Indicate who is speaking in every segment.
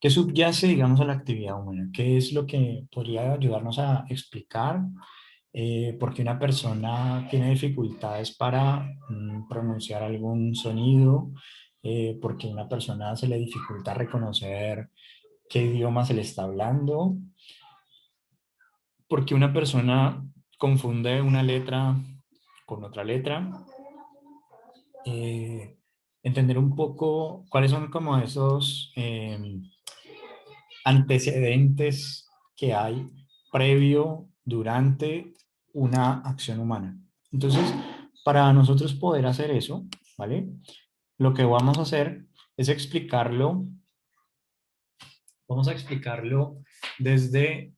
Speaker 1: ¿Qué subyace, digamos, a la actividad humana? ¿Qué es lo que podría ayudarnos a explicar por qué una persona tiene dificultades para pronunciar algún sonido? ¿Por qué a una persona se le dificulta reconocer qué idioma se le está hablando? ¿Por qué una persona confunde una letra con otra letra? eh, Entender un poco cuáles son como esos antecedentes que hay previo, durante una acción humana. Entonces, para nosotros poder hacer eso, ¿vale? Lo que vamos a hacer es explicarlo, vamos a explicarlo desde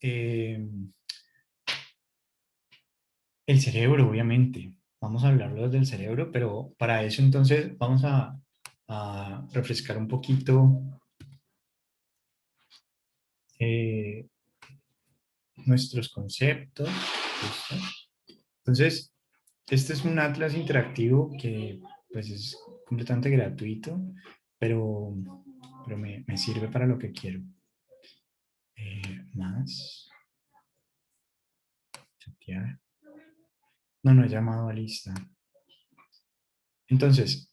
Speaker 1: el cerebro, obviamente. Vamos a hablarlo desde el cerebro, pero para eso entonces vamos a refrescar un poquito eh, nuestros conceptos. ¿Listo? Entonces, este es un atlas interactivo que pues es completamente gratuito, pero, pero me sirve para lo que quiero. Más, chatear. No, no he llamado a lista. Entonces,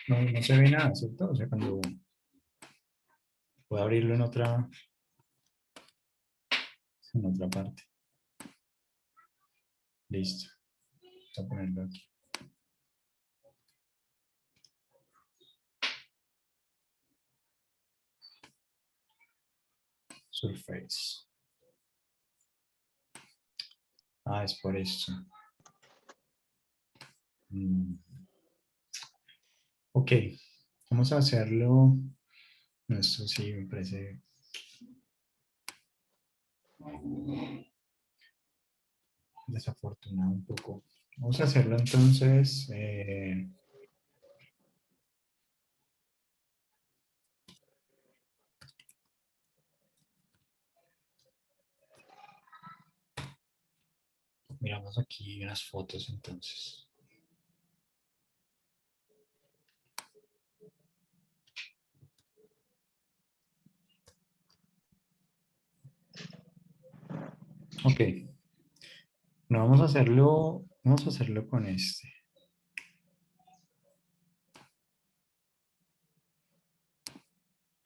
Speaker 1: no se ve nada, ¿cierto? O sea, cuando puedo abrirlo en otra parte. Listo. Voy a ponerlo aquí. Surface. Ah, es por esto. Mm. Ok, vamos a hacerlo. Esto sí me parece desafortunado un poco. Vamos a hacerlo entonces. Miramos aquí unas fotos entonces. Ok, no, vamos a hacerlo con este.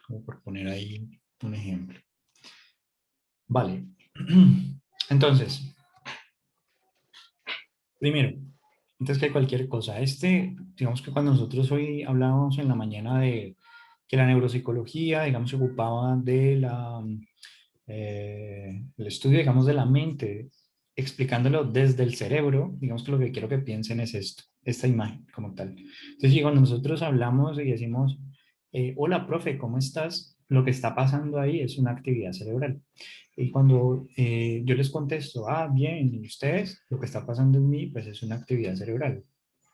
Speaker 1: Como por poner ahí un ejemplo. Vale. Entonces, primero, antes que cualquier cosa, digamos que cuando nosotros hoy hablábamos en la mañana de que la neuropsicología, digamos, se ocupaba de el estudio, digamos, de la mente, explicándolo desde el cerebro, digamos que lo que quiero que piensen es esto, esta imagen como tal. Entonces, y cuando nosotros hablamos y decimos, hola, profe, ¿cómo estás? Lo que está pasando ahí es una actividad cerebral. Y cuando yo les contesto, bien, ¿y ustedes? Lo que está pasando en mí, pues es una actividad cerebral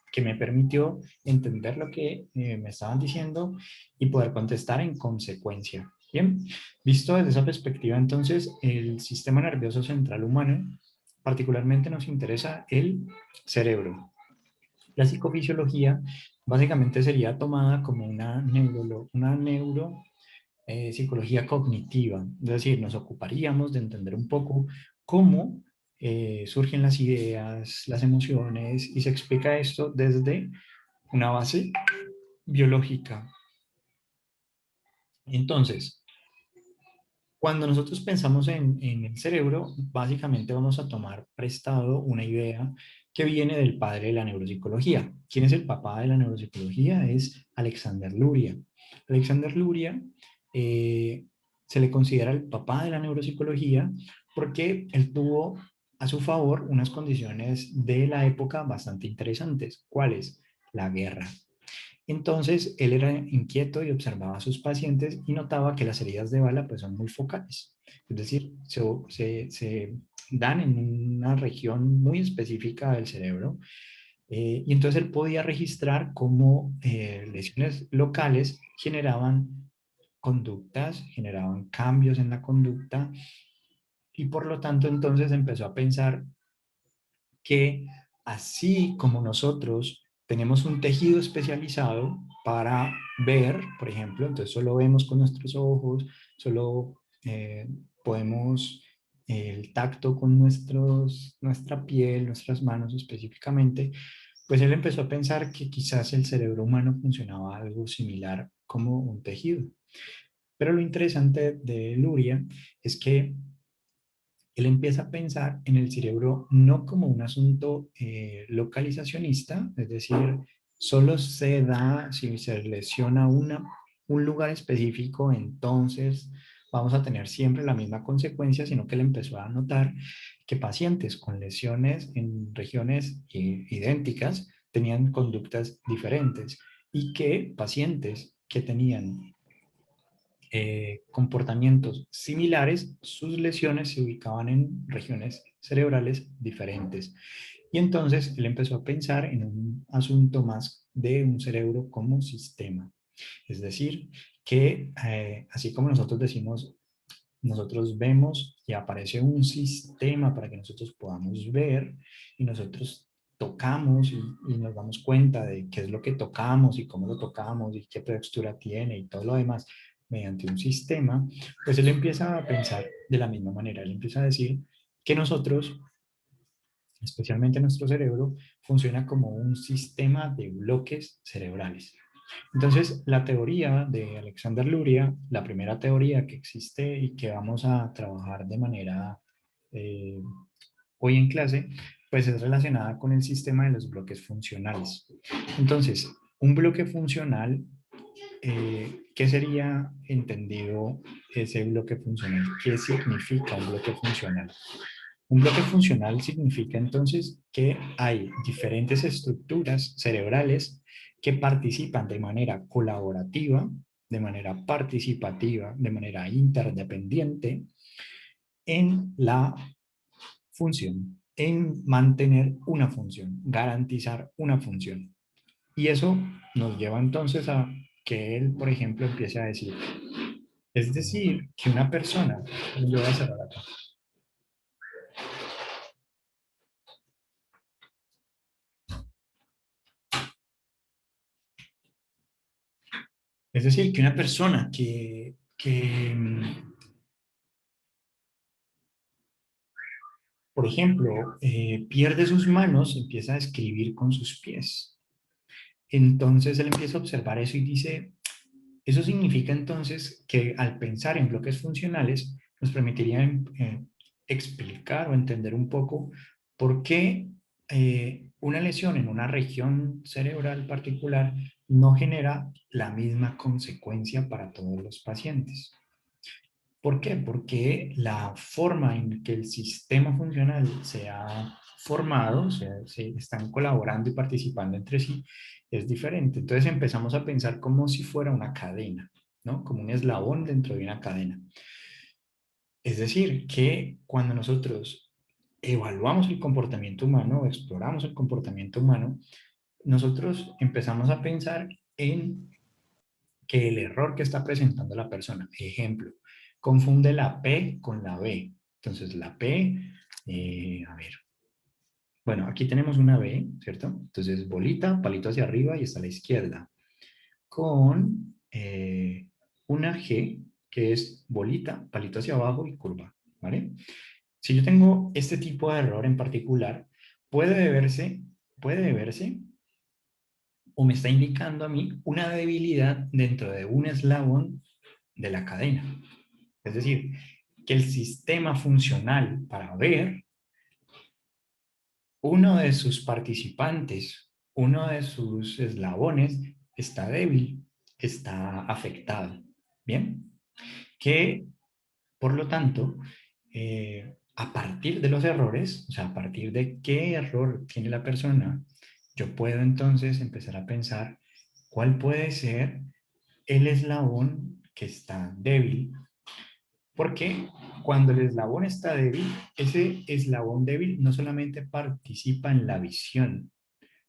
Speaker 1: que me permitió entender lo que me estaban diciendo y poder contestar en consecuencia. Bien, visto desde esa perspectiva, entonces, el sistema nervioso central humano, particularmente nos interesa el cerebro. La psicofisiología básicamente sería tomada como una psicología cognitiva, es decir, nos ocuparíamos de entender un poco cómo surgen las ideas, las emociones, y se explica esto desde una base biológica. Entonces, cuando nosotros pensamos en el cerebro, básicamente vamos a tomar prestado una idea que viene del padre de la neuropsicología. ¿Quién es el papá de la neuropsicología? Es Alexander Luria. Alexander Luria eh, se le considera el papá de la neuropsicología porque él tuvo a su favor unas condiciones de la época bastante interesantes. ¿Cuáles? La guerra. Entonces, él era inquieto y observaba a sus pacientes y notaba que las heridas de bala pues, son muy focales. Es decir, se dan en una región muy específica del cerebro. Y entonces él podía registrar cómo lesiones locales generaban conductas, generaban cambios en la conducta, y por lo tanto entonces empezó a pensar que así como nosotros tenemos un tejido especializado para ver, por ejemplo, entonces solo vemos con nuestros ojos, solo podemos el tacto con nuestra piel, nuestras manos específicamente, pues él empezó a pensar que quizás el cerebro humano funcionaba algo similar como un tejido. Pero lo interesante de Luria es que él empieza a pensar en el cerebro no como un asunto localizacionista, es decir, solo se da si se lesiona un lugar específico, entonces vamos a tener siempre la misma consecuencia, sino que él empezó a notar que pacientes con lesiones en regiones idénticas tenían conductas diferentes y que pacientes que tenían comportamientos similares, sus lesiones se ubicaban en regiones cerebrales diferentes. Y entonces él empezó a pensar en un asunto más de un cerebro como sistema. Es decir, que así como nosotros decimos, nosotros vemos y aparece un sistema para que nosotros podamos ver y nosotros tocamos y nos damos cuenta de qué es lo que tocamos y cómo lo tocamos y qué textura tiene y todo lo demás mediante un sistema, pues él empieza a pensar de la misma manera. Él empieza a decir que nosotros, especialmente nuestro cerebro, funciona como un sistema de bloques cerebrales. Entonces, la teoría de Alexander Luria, la primera teoría que existe y que vamos a trabajar de manera eh, hoy en clase, pues es relacionada con el sistema de los bloques funcionales. Entonces, un bloque funcional, ¿qué sería entendido ese bloque funcional? ¿Qué significa un bloque funcional? Un bloque funcional significa entonces que hay diferentes estructuras cerebrales que participan de manera colaborativa, de manera participativa, de manera interdependiente en la función, en mantener una función, garantizar una función. Y eso nos lleva entonces a que él, por ejemplo, empiece a decir, es decir, que una persona, yo voy a cerrar acá. Es decir, que una persona por ejemplo, pierde sus manos, empieza a escribir con sus pies. Entonces él empieza a observar eso y dice, eso significa entonces que al pensar en bloques funcionales nos permitiría explicar o entender un poco por qué una lesión en una región cerebral particular no genera la misma consecuencia para todos los pacientes. ¿Por qué? Porque la forma en que el sistema funcional se ha formado, se están colaborando y participando entre sí, es diferente. Entonces empezamos a pensar como si fuera una cadena, ¿no? Como un eslabón dentro de una cadena. Es decir, que cuando nosotros evaluamos el comportamiento humano o exploramos el comportamiento humano, nosotros empezamos a pensar en que el error que está presentando la persona, ejemplo, confunde la P con la B. Entonces la P, a ver, bueno, aquí tenemos una B, ¿cierto? Entonces bolita, palito hacia arriba y está a la izquierda, con una G que es bolita, palito hacia abajo y curva, ¿vale? Si yo tengo este tipo de error en particular, puede deberse o me está indicando a mí una debilidad dentro de un eslabón de la cadena. Es decir, que el sistema funcional para ver, uno de sus participantes, uno de sus eslabones está débil, está afectado. Bien, que por lo tanto, a partir de los errores, o sea, a partir de qué error tiene la persona, yo puedo entonces empezar a pensar cuál puede ser el eslabón que está débil. Porque cuando el eslabón está débil, ese eslabón débil no solamente participa en la visión,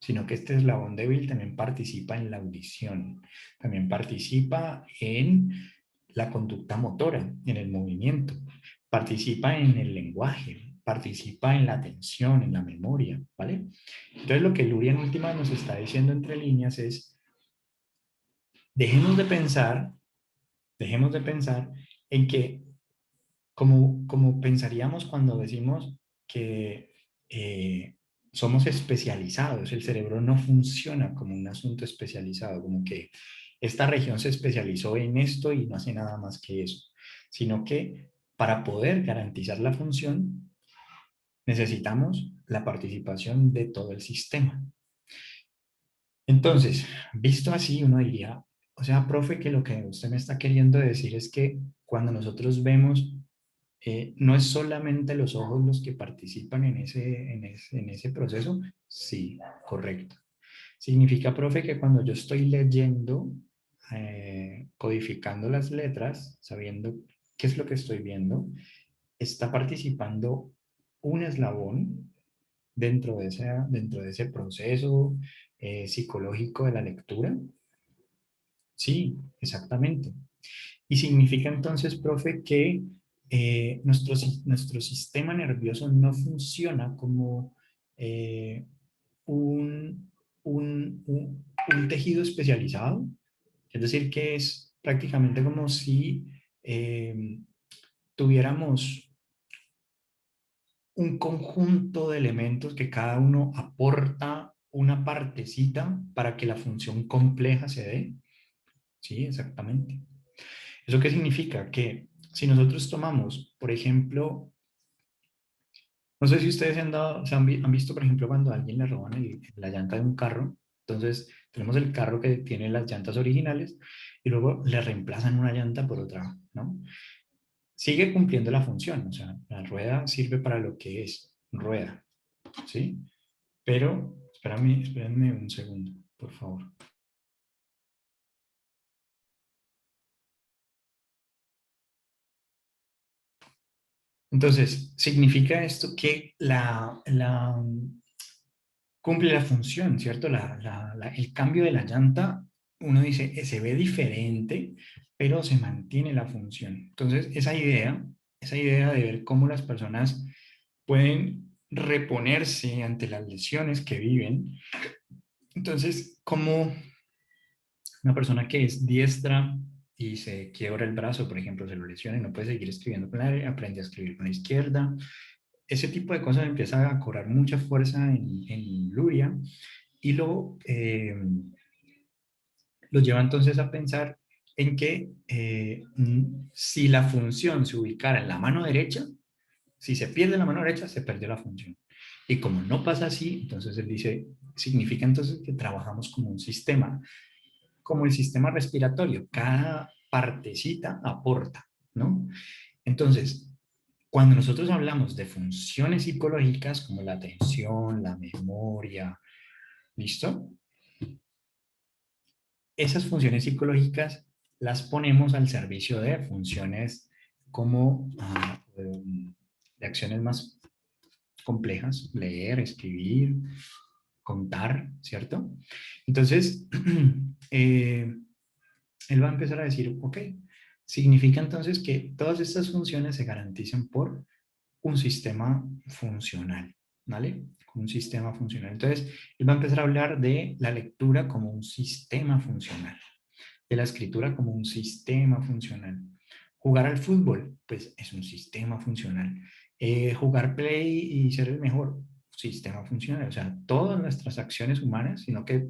Speaker 1: sino que este eslabón débil también participa en la audición, también participa en la conducta motora, en el movimiento, participa en el lenguaje, participa en la atención, en la memoria, ¿vale? Entonces lo que Luria en última nos está diciendo entre líneas es, dejemos de pensar, dejemos de pensar en que como pensaríamos cuando decimos que somos especializados, el cerebro no funciona como un asunto especializado, como que esta región se especializó en esto y no hace nada más que eso, sino que para poder garantizar la función necesitamos la participación de todo el sistema. Entonces, visto así, uno diría, o sea, profe, que lo que usted me está queriendo decir es que cuando nosotros vemos no es solamente los ojos los que participan en ese proceso. Sí, correcto. Significa, profe, que cuando yo estoy leyendo, codificando las letras, sabiendo qué es lo que estoy viendo, está participando un eslabón dentro de ese proceso psicológico de la lectura. Sí, exactamente. Y significa entonces, profe, que nuestro sistema nervioso no funciona como eh, un, un tejido especializado. Es decir, que es prácticamente como si tuviéramos un conjunto de elementos que cada uno aporta una partecita para que la función compleja se dé. Sí, exactamente. ¿Eso qué significa? Que si nosotros tomamos, por ejemplo, no sé si ustedes han visto, por ejemplo, cuando a alguien le roban la llanta de un carro, entonces tenemos el carro que tiene las llantas originales y luego le reemplazan una llanta por otra, ¿no? Sigue cumpliendo la función, o sea, la rueda sirve para lo que es rueda, ¿sí? Pero, espérenme un segundo, por favor. Entonces, significa esto que cumple la función, ¿cierto? El cambio de la llanta, uno dice, se ve diferente, pero se mantiene la función. Entonces, esa idea de ver cómo las personas pueden reponerse ante las lesiones que viven. Entonces, como una persona que es diestra y se quiebra el brazo, por ejemplo, se lo lesiona y no puede seguir escribiendo con la, aprende a escribir con la izquierda. Ese tipo de cosas empieza a cobrar mucha fuerza en Luria y lo lleva entonces a pensar en que si la función se ubicara en la mano derecha, si se pierde la mano derecha, se perdió la función. Y como no pasa así, entonces él dice, significa entonces que trabajamos como un sistema, como el sistema respiratorio, cada partecita aporta, ¿no? Entonces, cuando nosotros hablamos de funciones psicológicas como la atención, la memoria, ¿listo? Esas funciones psicológicas las ponemos al servicio de funciones como de acciones más complejas, leer, escribir, contar, ¿cierto? Entonces, él va a empezar a decir, ok, significa entonces que todas estas funciones se garantizan por un sistema funcional, ¿vale? Un sistema funcional. Entonces, él va a empezar a hablar de la lectura como un sistema funcional, de la escritura como un sistema funcional. Jugar al fútbol, pues es un sistema funcional. Jugar play y ser el mejor, sistema funcional. O sea, todas nuestras acciones humanas, sino que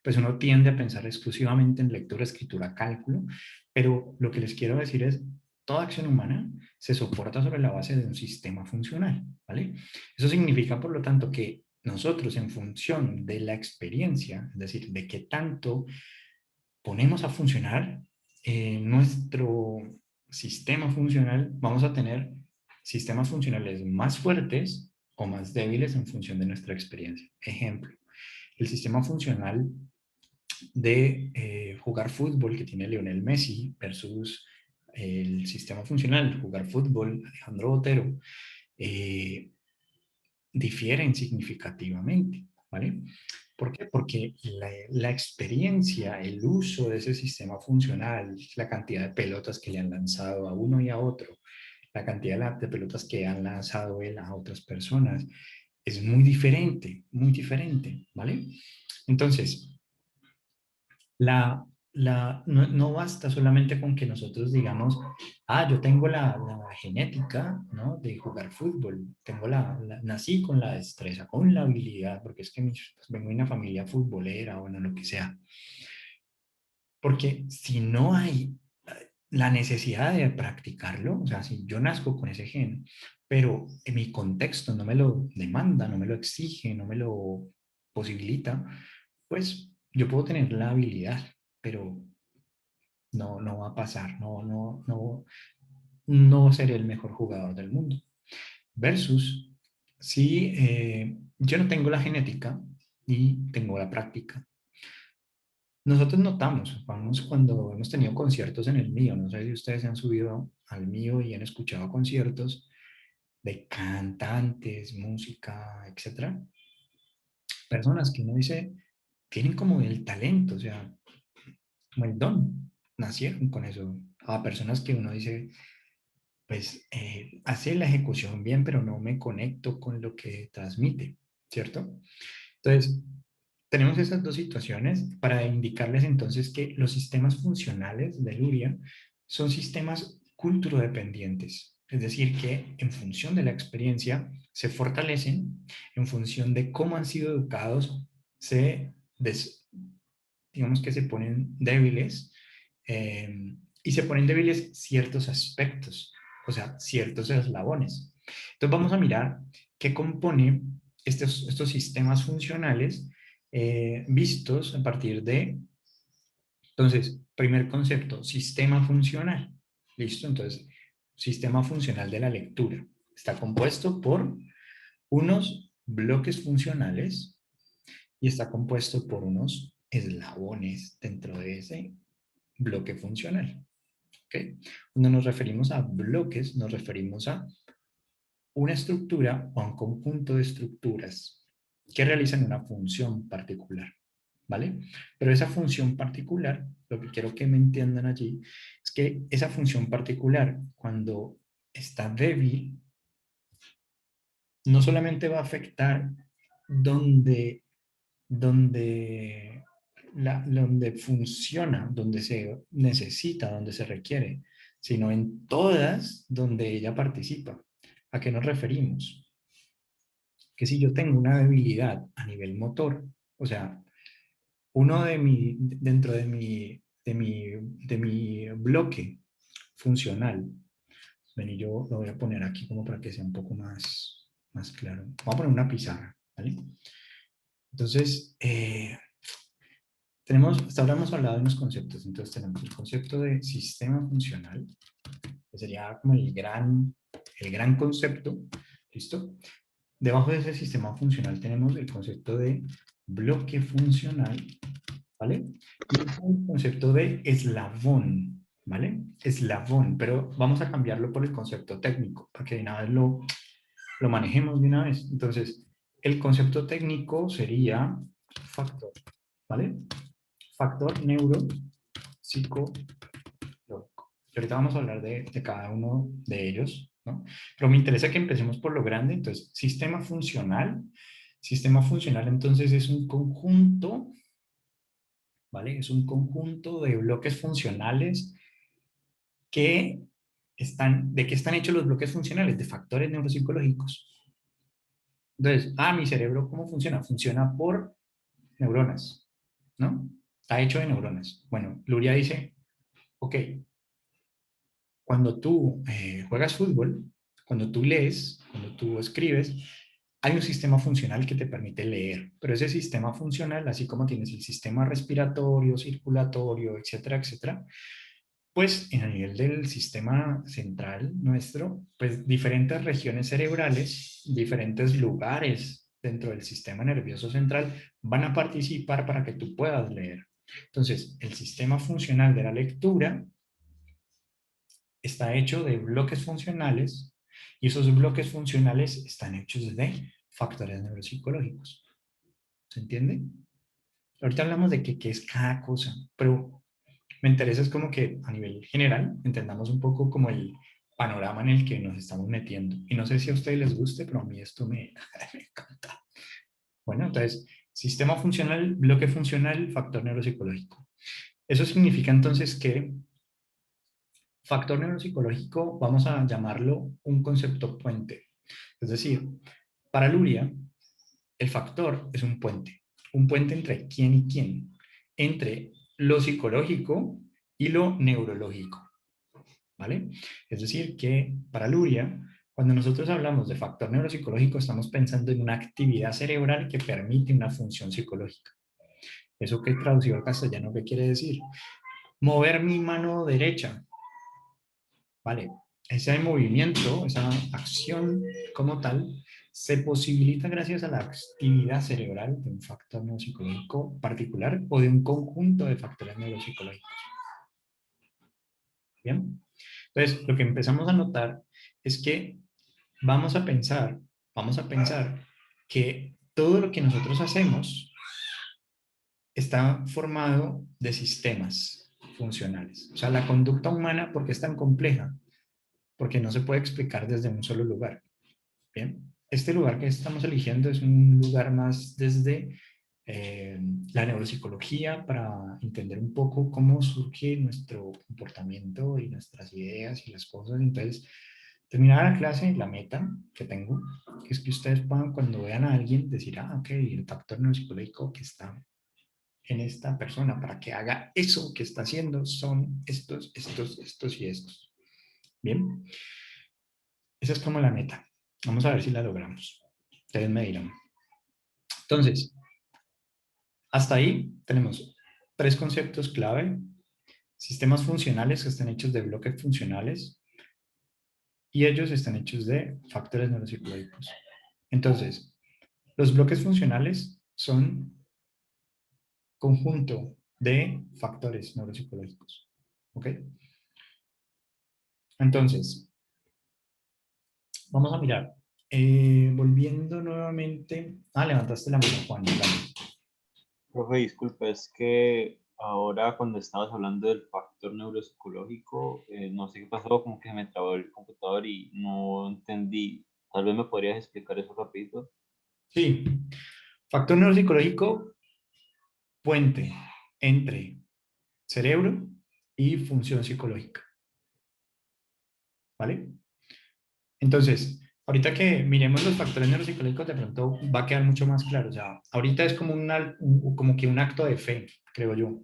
Speaker 1: pues uno tiende a pensar exclusivamente en lectura, escritura, cálculo, pero lo que les quiero decir es, toda acción humana se soporta sobre la base de un sistema funcional, ¿vale? Eso significa, por lo tanto, que nosotros en función de la experiencia, es decir, de qué tanto ponemos a funcionar nuestro sistema funcional, vamos a tener sistemas funcionales más fuertes o más débiles en función de nuestra experiencia. Ejemplo, el sistema funcional de jugar fútbol que tiene Lionel Messi versus el sistema funcional de jugar fútbol Alejandro Botero eh, difieren significativamente, ¿vale? ¿Por qué? Porque la experiencia, el uso de ese sistema funcional, la cantidad de pelotas que le han lanzado a uno y a otro, la cantidad de pelotas que han lanzado él a otras personas. Es muy diferente, ¿vale? Entonces, no basta solamente con que nosotros digamos, yo tengo la genética, ¿no? De jugar fútbol, nací con la destreza, con la habilidad, porque es que pues, vengo de una familia futbolera, o bueno, lo que sea. Porque si no hay la necesidad de practicarlo, o sea, si yo nazco con ese gen, pero en mi contexto no me lo demanda, no me lo exige, no me lo posibilita, pues yo puedo tener la habilidad, pero no va a pasar, no seré el mejor jugador del mundo. Versus si yo no tengo la genética y tengo la práctica. Nosotros notamos, vamos, cuando hemos tenido conciertos en el mío, no sé si ustedes se han subido al mío y han escuchado conciertos de cantantes, música, etcétera, personas que uno dice, tienen como el talento, o sea, como el don, nacieron con eso, a personas que uno dice, pues hace la ejecución bien, pero no me conecto con lo que transmite, ¿cierto? Entonces, tenemos esas dos situaciones para indicarles entonces que los sistemas funcionales de Luria son sistemas culturodependientes, es decir, que en función de la experiencia se fortalecen, en función de cómo han sido educados, se digamos que se ponen débiles y se ponen débiles ciertos aspectos, o sea, ciertos eslabones. Entonces vamos a mirar qué compone estos sistemas funcionales vistos a partir de, entonces, primer concepto, sistema funcional. ¿Listo? Entonces, sistema funcional de la lectura. Está compuesto por unos bloques funcionales y está compuesto por unos eslabones dentro de ese bloque funcional. ¿Okay? Cuando nos referimos a bloques, nos referimos a una estructura o a un conjunto de estructuras que realizan una función particular, ¿vale? Pero esa función particular, lo que quiero que me entiendan allí, es que esa función particular, cuando está débil, no solamente va a afectar donde donde funciona, donde se necesita, donde se requiere, sino en todas donde ella participa. ¿A qué nos referimos? Que si yo tengo una debilidad a nivel motor, o sea, dentro de mi bloque funcional, ven y yo lo voy a poner aquí como para que sea un poco más claro. Vamos a poner una pizarra, ¿vale? Entonces, hasta ahora hemos hablado de unos conceptos, entonces tenemos el concepto de sistema funcional, que sería como el gran concepto, ¿listo? Debajo de ese sistema funcional tenemos el concepto de bloque funcional, ¿vale? Y el concepto de eslabón, ¿vale? Eslabón, pero vamos a cambiarlo por el concepto técnico, para que de una vez lo manejemos de una vez. Entonces, el concepto técnico sería factor, ¿vale? Factor neuropsicológico. Y ahorita vamos a hablar de cada uno de ellos, ¿no? Pero me interesa que empecemos por lo grande. Entonces, sistema funcional. Sistema funcional, entonces, es un conjunto, ¿vale? Es un conjunto de bloques funcionales que ¿de qué están hechos los bloques funcionales? De factores neuropsicológicos. Entonces, mi cerebro, ¿cómo funciona? Funciona por neuronas, ¿no? Está hecho de neuronas. Bueno, Luria dice, ok, cuando tú juegas fútbol, cuando tú lees, cuando tú escribes, hay un sistema funcional que te permite leer, pero ese sistema funcional, así como tienes el sistema respiratorio, circulatorio, etcétera, etcétera, pues en el nivel del sistema central nuestro, pues diferentes regiones cerebrales, diferentes lugares dentro del sistema nervioso central van a participar para que tú puedas leer. Entonces, el sistema funcional de la lectura está hecho de bloques funcionales y esos bloques funcionales están hechos de factores neuropsicológicos. ¿Se entiende? Ahorita hablamos de qué es cada cosa, pero me interesa es como que a nivel general entendamos un poco como el panorama en el que nos estamos metiendo. Y no sé si a ustedes les guste, pero a mí esto me, me encanta. Bueno, entonces, sistema funcional, bloque funcional, factor neuropsicológico. Eso significa entonces que factor neuropsicológico, vamos a llamarlo un concepto puente. Es decir, para Luria, el factor es un puente entre quién y quién, entre lo psicológico y lo neurológico, ¿vale? Es decir, que para Luria, cuando nosotros hablamos de factor neuropsicológico, estamos pensando en una actividad cerebral que permite una función psicológica. ¿Eso qué traducido al castellano qué quiere decir? Mover mi mano derecha, ¿vale? Ese movimiento, esa acción como tal, se posibilita gracias a la actividad cerebral de un factor neuropsicológico particular o de un conjunto de factores neuropsicológicos. ¿Bien? Entonces, lo que empezamos a notar es que vamos a pensar que todo lo que nosotros hacemos está formado de sistemas funcionales. O sea, la conducta humana, ¿por qué es tan compleja? Porque no se puede explicar desde un solo lugar. Bien, este lugar que estamos eligiendo es un lugar más desde la neuropsicología para entender un poco cómo surge nuestro comportamiento y nuestras ideas y las cosas. Entonces, terminada la clase, la meta que tengo es que ustedes puedan, cuando vean a alguien, decir, ah, ok, el factor neuropsicológico que está en esta persona para que haga eso que está haciendo son estos y estos. Bien, esa es como la meta. Vamos a ver si la logramos. Ustedes me dirán. Entonces, hasta ahí tenemos tres conceptos clave. Sistemas funcionales que están hechos de bloques funcionales y ellos están hechos de factores neuropsicológicos. Entonces, los bloques funcionales son conjunto de factores neuropsicológicos. ¿Ok? Entonces, vamos a mirar. Volviendo nuevamente. Ah, levantaste la mano, Juan. Dale.
Speaker 2: Profe, disculpe, es que ahora cuando estabas hablando del factor neuropsicológico, no sé qué pasó, como que se me trabó el computador y no entendí. Tal vez me podrías explicar eso rapidito.
Speaker 1: Sí, factor neuropsicológico, puente entre cerebro y función psicológica, ¿vale? Entonces, ahorita que miremos los factores neuropsicológicos, de pronto va a quedar mucho más claro. O sea, ahorita es como, como que un acto de fe, creo yo.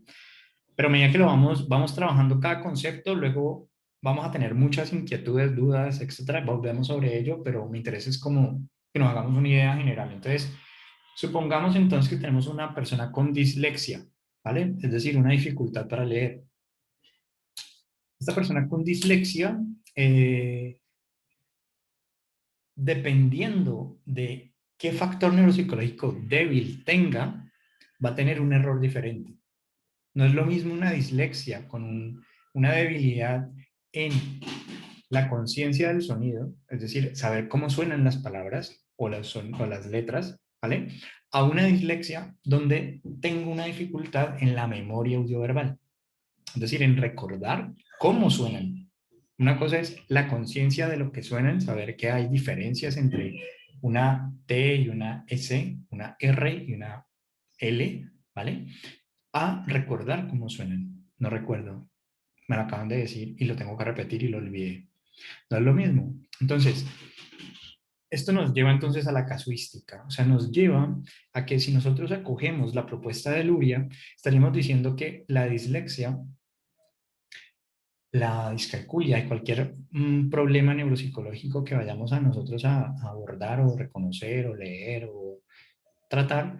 Speaker 1: Pero a medida que lo vamos trabajando cada concepto, luego vamos a tener muchas inquietudes, dudas, etcétera. Volvemos sobre ello, pero mi interés es como que nos hagamos una idea general. Entonces, supongamos entonces que tenemos una persona con dislexia, ¿vale? Es decir, una dificultad para leer. Esta persona con dislexia, dependiendo de qué factor neuropsicológico débil tenga, va a tener un error diferente. No es lo mismo una dislexia con una debilidad en la conciencia del sonido, es decir, saber cómo suenan las palabras o las letras, ¿vale? A una dislexia donde tengo una dificultad en la memoria audioverbal, es decir, en recordar cómo suenan. Una cosa es la conciencia de lo que suenan, saber que hay diferencias entre una T y una S, una R y una L, ¿vale? A recordar cómo suenan. No recuerdo, me lo acaban de decir y lo tengo que repetir y lo olvidé. No es lo mismo. Entonces, esto nos lleva entonces a la casuística, o sea, nos lleva a que si nosotros acogemos la propuesta de Luria, estaríamos diciendo que la dislexia, la discalculia y cualquier problema neuropsicológico que vayamos a nosotros a abordar o reconocer o leer o tratar,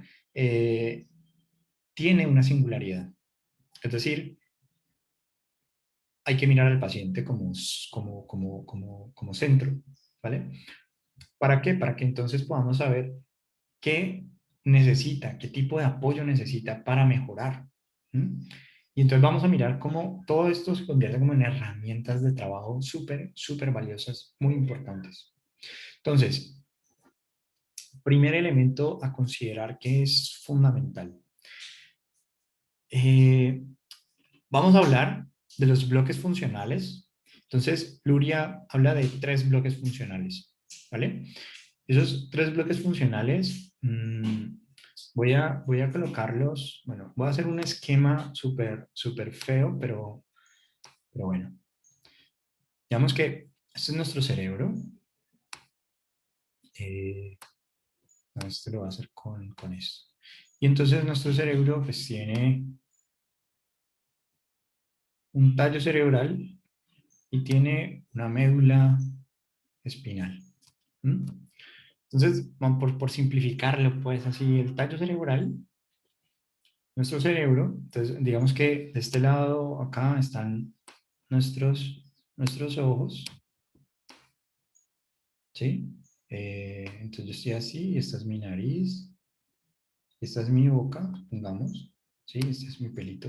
Speaker 1: tiene una singularidad. Es decir, hay que mirar al paciente como centro, ¿vale? ¿Para qué? Para que entonces podamos saber qué necesita, qué tipo de apoyo necesita para mejorar. ¿Mm? Y entonces vamos a mirar cómo todo esto se convierte como en herramientas de trabajo súper valiosas, muy importantes. Entonces, primer elemento a considerar que es fundamental. Eh, Vamos a hablar de los bloques funcionales Entonces, Luria habla de 3 bloques funcionales, ¿vale? Esos 3 bloques funcionales, voy a colocarlos, bueno, voy a hacer un esquema súper feo, pero bueno. Digamos que este es nuestro cerebro. No, este lo voy a hacer con esto. Y entonces nuestro cerebro pues tiene un tallo cerebral y tiene una médula espinal. ¿Mm? Entonces, por simplificarlo, pues así, el tallo cerebral, nuestro cerebro, entonces digamos que de este lado acá están nuestros ojos, ¿sí? Entonces yo estoy así, y esta es mi nariz, esta es mi boca, pongamos, ¿sí? Este es mi pelito.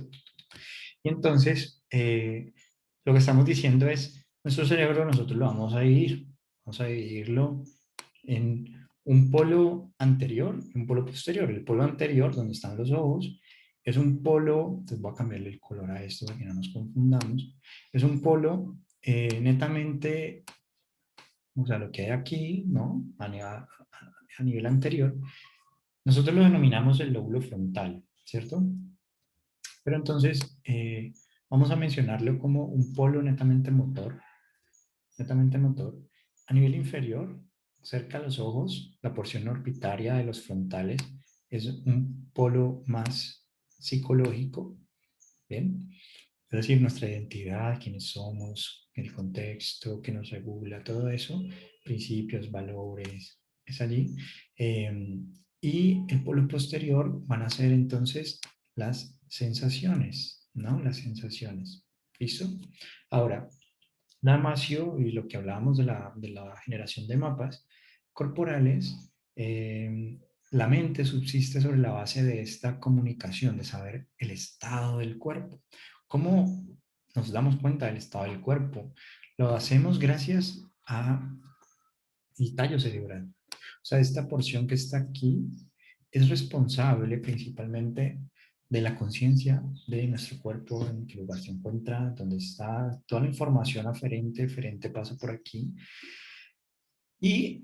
Speaker 1: Y entonces, lo que estamos diciendo es, nuestro cerebro nosotros lo vamos a dividirlo en un polo anterior y un polo posterior. El polo anterior, donde están los ojos, es un polo, entonces voy a cambiarle el color a esto para que no nos confundamos, es un polo netamente, o sea, lo que hay aquí, ¿no? A nivel anterior, nosotros lo denominamos el lóbulo frontal, ¿cierto? Pero entonces vamos a mencionarlo como un polo netamente motor. A nivel inferior, cerca a los ojos, la porción orbitaria de los frontales es un polo más psicológico, ¿bien? Es decir, nuestra identidad, quiénes somos, el contexto que nos regula, todo eso, principios, valores, es allí. Eh, y el polo posterior van a ser entonces las sensaciones, ¿no? Las sensaciones. ¿Listo? Ahora, Damasio y lo que hablábamos de la generación de mapas corporales, la mente subsiste sobre la base de esta comunicación, de saber el estado del cuerpo. ¿Cómo nos damos cuenta del estado del cuerpo? Lo hacemos gracias a el tallo cerebral. O sea, esta porción que está aquí es responsable principalmente de la conciencia de nuestro cuerpo, en qué lugar se encuentra, dónde está, toda la información aferente pasa por aquí. Y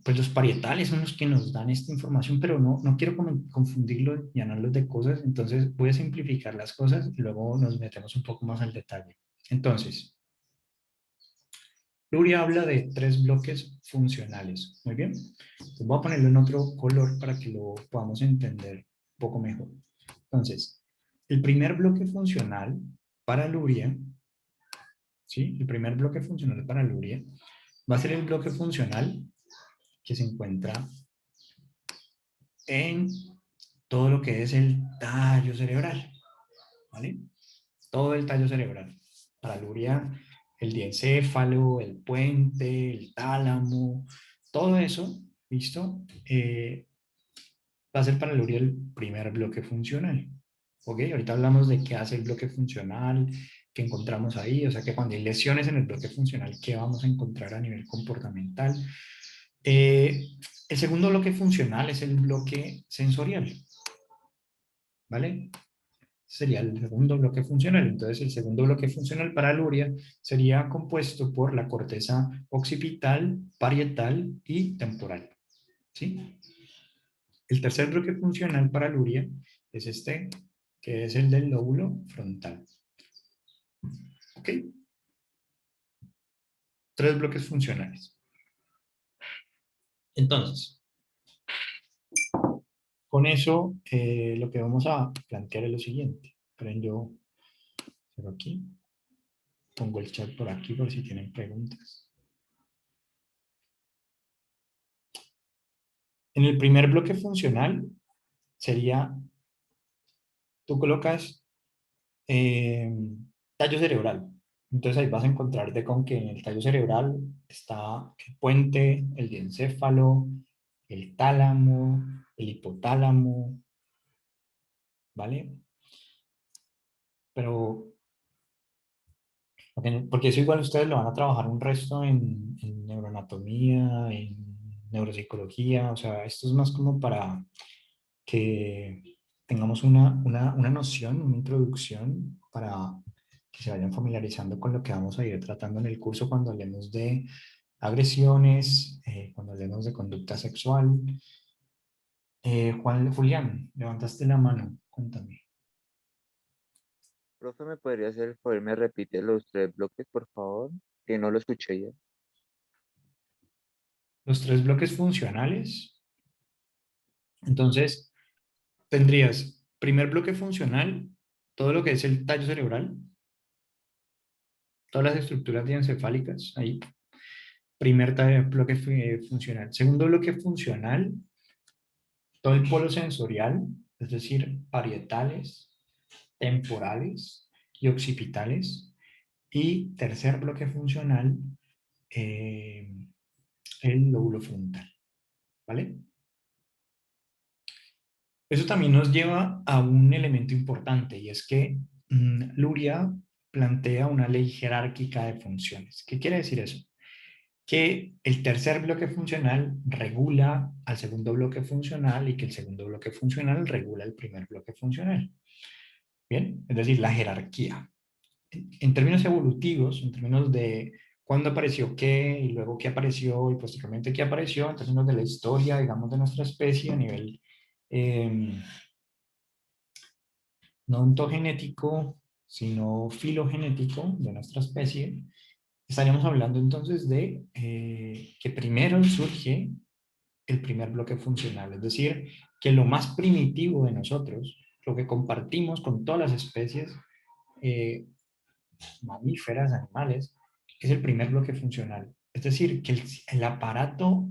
Speaker 1: pues los parietales son los que nos dan esta información, pero no quiero confundirlo, llenarlos de cosas, entonces voy a simplificar las cosas y luego nos metemos un poco más al detalle. Entonces, Luria habla de 3 bloques funcionales. Muy bien. Entonces voy a ponerlo en otro color para que lo podamos entender un poco mejor. Entonces, el primer bloque funcional para Luria, ¿sí? El primer bloque funcional para Luria va a ser el bloque funcional que se encuentra en todo lo que es el tallo cerebral, ¿vale? Todo el tallo cerebral. Para Luria, el diencéfalo, el puente, el tálamo, todo eso, ¿listo? Va a ser para Luria el primer bloque funcional. ¿Ok? Ahorita hablamos de qué hace el bloque funcional, qué encontramos ahí, o sea que cuando hay lesiones en el bloque funcional, ¿qué vamos a encontrar a nivel comportamental? El segundo bloque funcional es el bloque sensorial, ¿vale? Sería el segundo bloque funcional. Entonces, el segundo bloque funcional para Luria sería compuesto por la corteza occipital, parietal y temporal. ¿Sí? El tercer bloque funcional para Luria es este, que es el del lóbulo frontal. ¿Ok? 3 bloques funcionales. Entonces, con eso, lo que vamos a plantear es lo siguiente. Esperen, yo pero aquí, pongo el chat por aquí por si tienen preguntas. En el primer bloque funcional sería, tú colocas eh, tallo cerebral. Entonces ahí vas a encontrarte con que en el tallo cerebral está el puente, el diencéfalo, el tálamo, el hipotálamo, ¿vale? Pero, porque eso igual ustedes lo van a trabajar un resto en neuroanatomía, en neuropsicología, o sea, esto es más como para que tengamos una noción, una introducción para que se vayan familiarizando con lo que vamos a ir tratando en el curso cuando hablemos de agresiones, cuando hablemos de conducta sexual. Julián, levantaste la mano, cuéntame.
Speaker 3: Profe, ¿me podría hacer el favor? ¿Me repite los tres bloques, por favor? Que no lo escuché ya.
Speaker 1: Los tres bloques funcionales. Entonces, tendrías primer bloque funcional, todo lo que es el tallo cerebral, todas las estructuras diencefálicas, ahí. Bloque funcional. Segundo bloque funcional, todo el polo sensorial, es decir, parietales, temporales y occipitales. Y tercer bloque funcional, eh, el lóbulo frontal, ¿vale? Eso también nos lleva a un elemento importante y es que Luria plantea una ley jerárquica de funciones. ¿Qué quiere decir eso? Que el tercer bloque funcional regula al segundo bloque funcional y que el segundo bloque funcional regula el primer bloque funcional. Bien, es decir, la jerarquía. En términos evolutivos, en términos de cuándo apareció qué y luego qué apareció y posteriormente qué apareció, en términos de la historia, digamos, de nuestra especie a nivel eh, no ontogenético, sino filogenético de nuestra especie, estaríamos hablando entonces de que primero surge el primer bloque funcional, es decir, que lo más primitivo de nosotros, lo que compartimos con todas las especies eh, mamíferas, animales, es el primer bloque funcional. Es decir, que el aparato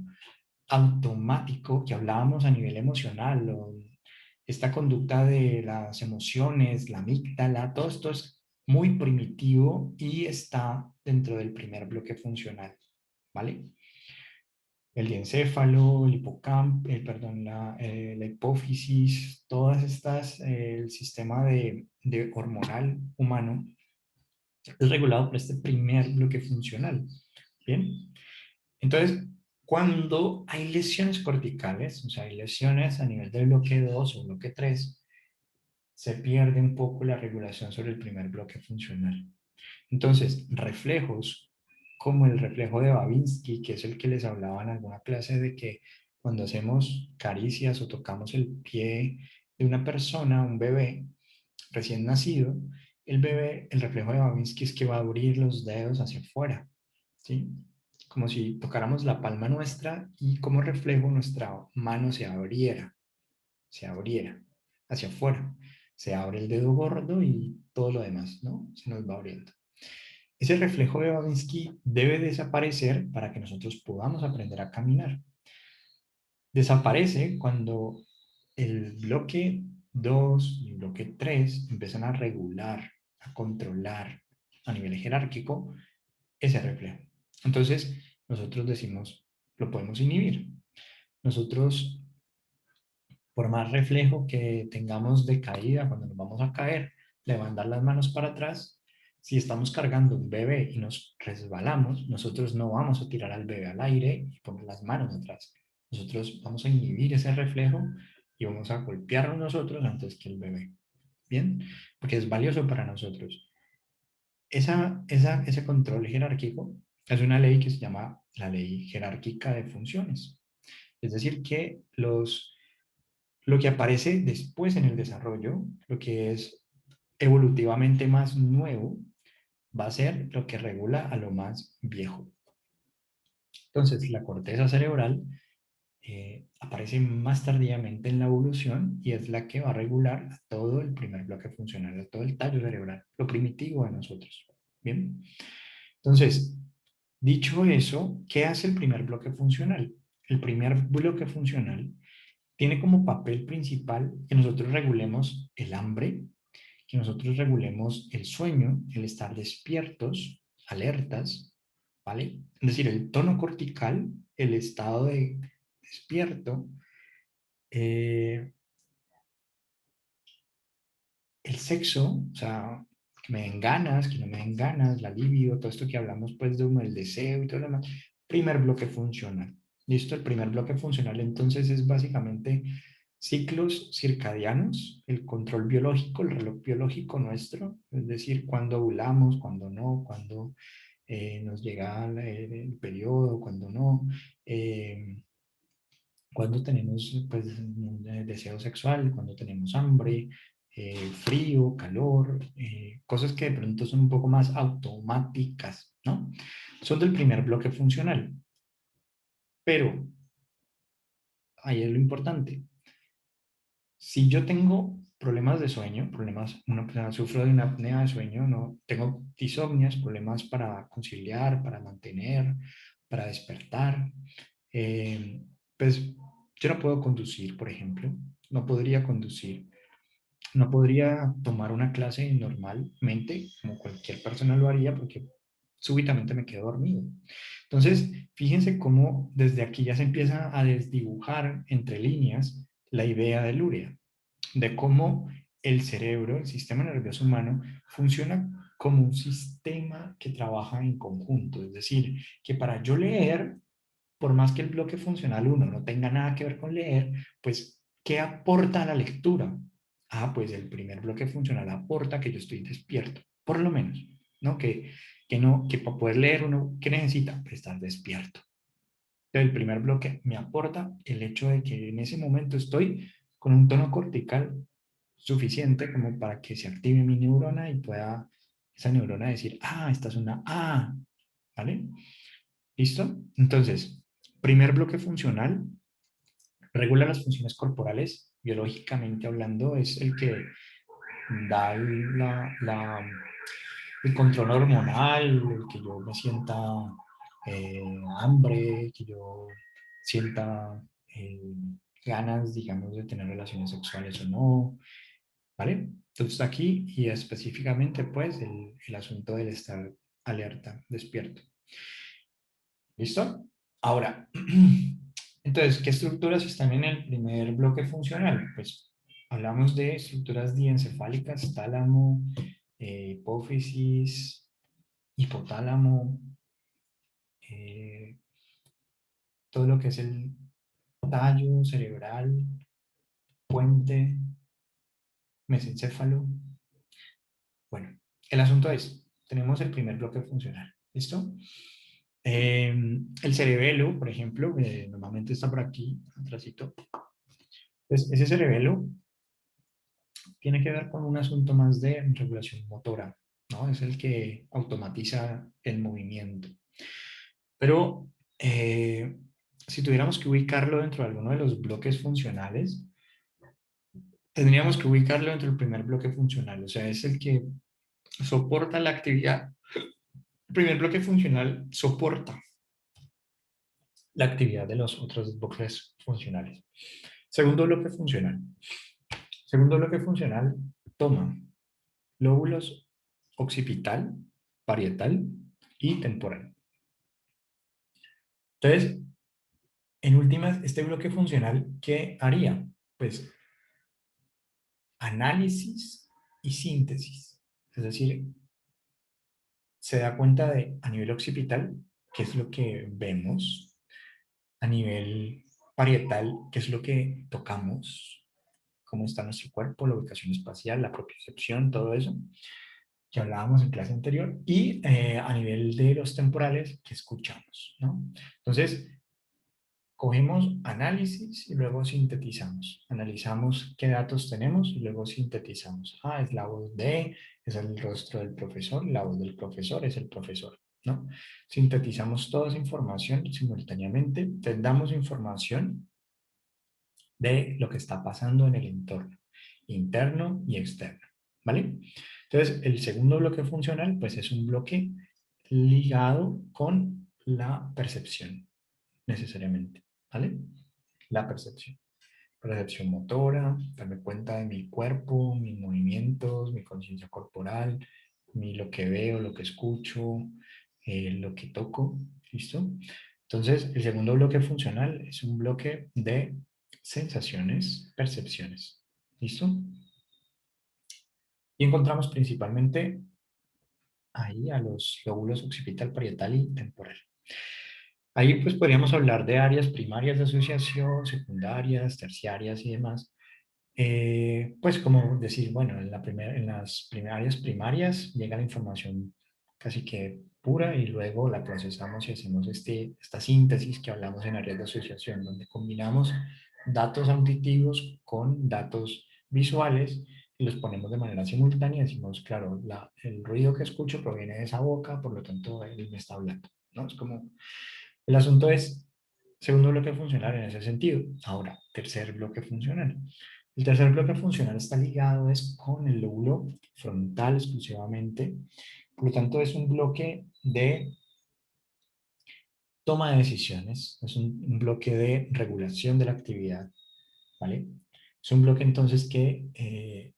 Speaker 1: automático que hablábamos a nivel emocional, o esta conducta de las emociones, la amígdala, todo esto es muy primitivo y está dentro del primer bloque funcional, ¿vale? El diencéfalo, el hipocampo, perdón, la hipófisis, todas estas, el sistema de hormonal humano es regulado por este primer bloque funcional. Bien, entonces, cuando hay lesiones corticales, o sea, hay lesiones a nivel del bloque 2 o bloque 3, se pierde un poco la regulación sobre el primer bloque funcional. Entonces, reflejos como el reflejo de Babinski, que es el que les hablaba en alguna clase de que cuando hacemos caricias o tocamos el pie de una persona, un bebé recién nacido, el bebé, el reflejo de Babinski es que va a abrir los dedos hacia afuera, ¿sí? Como si tocáramos la palma nuestra y como reflejo nuestra mano se abriera hacia afuera. Se abre el dedo gordo y todo lo demás, ¿no? Se nos va abriendo. Ese reflejo de Babinski debe desaparecer para que nosotros podamos aprender a caminar. Desaparece cuando el bloque 2 y el bloque 3 empiezan a regular, a controlar a nivel jerárquico ese reflejo. Entonces, nosotros decimos, lo podemos inhibir. Nosotros, por más reflejo que tengamos de caída, cuando nos vamos a caer, levantar las manos para atrás, si estamos cargando un bebé y nos resbalamos, nosotros no vamos a tirar al bebé al aire y poner las manos atrás. Nosotros vamos a inhibir ese reflejo y vamos a golpearnos nosotros antes que el bebé. ¿Bien? Porque es valioso para nosotros. Ese control jerárquico es una ley que se llama la ley jerárquica de funciones. Es decir, que lo que aparece después en el desarrollo, lo que es evolutivamente más nuevo, va a ser lo que regula a lo más viejo. Entonces, la corteza cerebral aparece más tardíamente en la evolución y es la que va a regular a todo el primer bloque funcional, a todo el tallo cerebral, lo primitivo de nosotros. Bien, entonces, dicho eso, ¿qué hace el primer bloque funcional? El primer bloque funcional tiene como papel principal que nosotros regulemos el hambre, que nosotros regulemos el sueño, el estar despiertos, alertas, ¿vale? Es decir, el tono cortical, el estado de despierto, eh, el sexo, o sea, que me den ganas, que no me den ganas, la libido, todo esto que hablamos pues de uno, el deseo y todo lo demás. Primer bloque funcional. ¿Listo? El primer bloque funcional entonces es básicamente ciclos circadianos, el control biológico, el reloj biológico nuestro, es decir, cuándo ovulamos, cuándo no, cuándo nos llega el periodo, cuándo no, cuándo tenemos pues, deseo sexual, cuándo tenemos hambre, frío, calor, cosas que de pronto son un poco más automáticas, ¿no? Son del primer bloque funcional. Pero ahí es lo importante. Si yo tengo problemas de sueño, una persona sufro de una apnea de sueño, no tengo disomnias, problemas para conciliar, para mantener, para despertar, eh, pues yo no puedo conducir, por ejemplo, no podría conducir, no podría tomar una clase normalmente, como cualquier persona lo haría, porque súbitamente me quedo dormido. Entonces, fíjense cómo desde aquí ya se empieza a desdibujar entre líneas la idea del urea, de cómo el cerebro, el sistema nervioso humano, funciona como un sistema que trabaja en conjunto. Es decir, que para yo leer, por más que el bloque funcional uno no tenga nada que ver con leer, pues, ¿qué aporta a la lectura? Ah, pues el primer bloque funcional aporta que yo estoy despierto, por lo menos, ¿no? Que para poder leer uno, ¿qué necesita? Pues estar despierto. Entonces, el primer bloque me aporta el hecho de que en ese momento estoy con un tono cortical suficiente como para que se active mi neurona y pueda esa neurona decir, ah, esta es una A, ¿vale? ¿Listo? Entonces, primer bloque funcional, regula las funciones corporales, biológicamente hablando, es el que da el control hormonal, el que yo me sienta hambre, que yo sienta eh, ganas, digamos, de tener relaciones sexuales o no, ¿vale? Entonces aquí y específicamente pues el asunto del estar alerta, despierto. ¿Listo? Ahora, entonces, ¿qué estructuras están en el primer bloque funcional? Pues hablamos de estructuras diencefálicas, tálamo, hipófisis, hipotálamo, eh, todo lo que es el tallo cerebral, puente, mesencéfalo. Bueno, el asunto es, tenemos el primer bloque funcional, ¿listo? El cerebelo, por ejemplo, normalmente está por aquí, atrásito. Pues ese cerebelo tiene que ver con un asunto más de regulación motora, ¿no? Es el que automatiza el movimiento. Pero si tuviéramos que ubicarlo dentro de alguno de los bloques funcionales, tendríamos que ubicarlo dentro del primer bloque funcional, o sea, es el que soporta la actividad. El primer bloque funcional soporta la actividad de los otros bloques funcionales. Segundo bloque funcional. Segundo bloque funcional toma lóbulos occipital, parietal y temporal. Entonces, en últimas, este bloque funcional, ¿qué haría? Pues análisis y síntesis. Es decir, se da cuenta de a nivel occipital, qué es lo que vemos, a nivel parietal, qué es lo que tocamos, cómo está nuestro cuerpo, la ubicación espacial, la propiocepción, todo eso que hablábamos en clase anterior, y a nivel de los temporales que escuchamos, ¿no? Entonces, cogemos análisis y luego sintetizamos. Analizamos qué datos tenemos y luego sintetizamos. Ah, es la voz de, es el rostro del profesor, la voz del profesor es el profesor, ¿no? Sintetizamos toda esa información simultáneamente, te damos información de lo que está pasando en el entorno, interno y externo, ¿vale? Entonces, el segundo bloque funcional, pues es un bloque ligado con la percepción, necesariamente, ¿vale? La percepción. Percepción motora, darme cuenta de mi cuerpo, mis movimientos, mi conciencia corporal, lo que veo, lo que escucho, lo que toco, ¿listo? Entonces, el segundo bloque funcional es un bloque de sensaciones, percepciones, ¿listo? Y encontramos principalmente ahí a los lóbulos occipital, parietal y temporal. Ahí pues podríamos hablar de áreas primarias de asociación, secundarias, terciarias y demás. Pues como decir, bueno, en las áreas primarias llega la información casi que pura y luego la procesamos y hacemos esta síntesis que hablamos en áreas de asociación, donde combinamos datos auditivos con datos visuales y los ponemos de manera simultánea. Decimos, claro, el ruido que escucho proviene de esa boca, por lo tanto él me está hablando, ¿no? Es como, el asunto es segundo bloque funcional en ese sentido. Ahora, tercer bloque funcional. El tercer bloque funcional está ligado es con el lóbulo frontal exclusivamente. Por lo tanto, es un bloque de toma de decisiones, es un bloque de regulación de la actividad, ¿vale? Es un bloque entonces que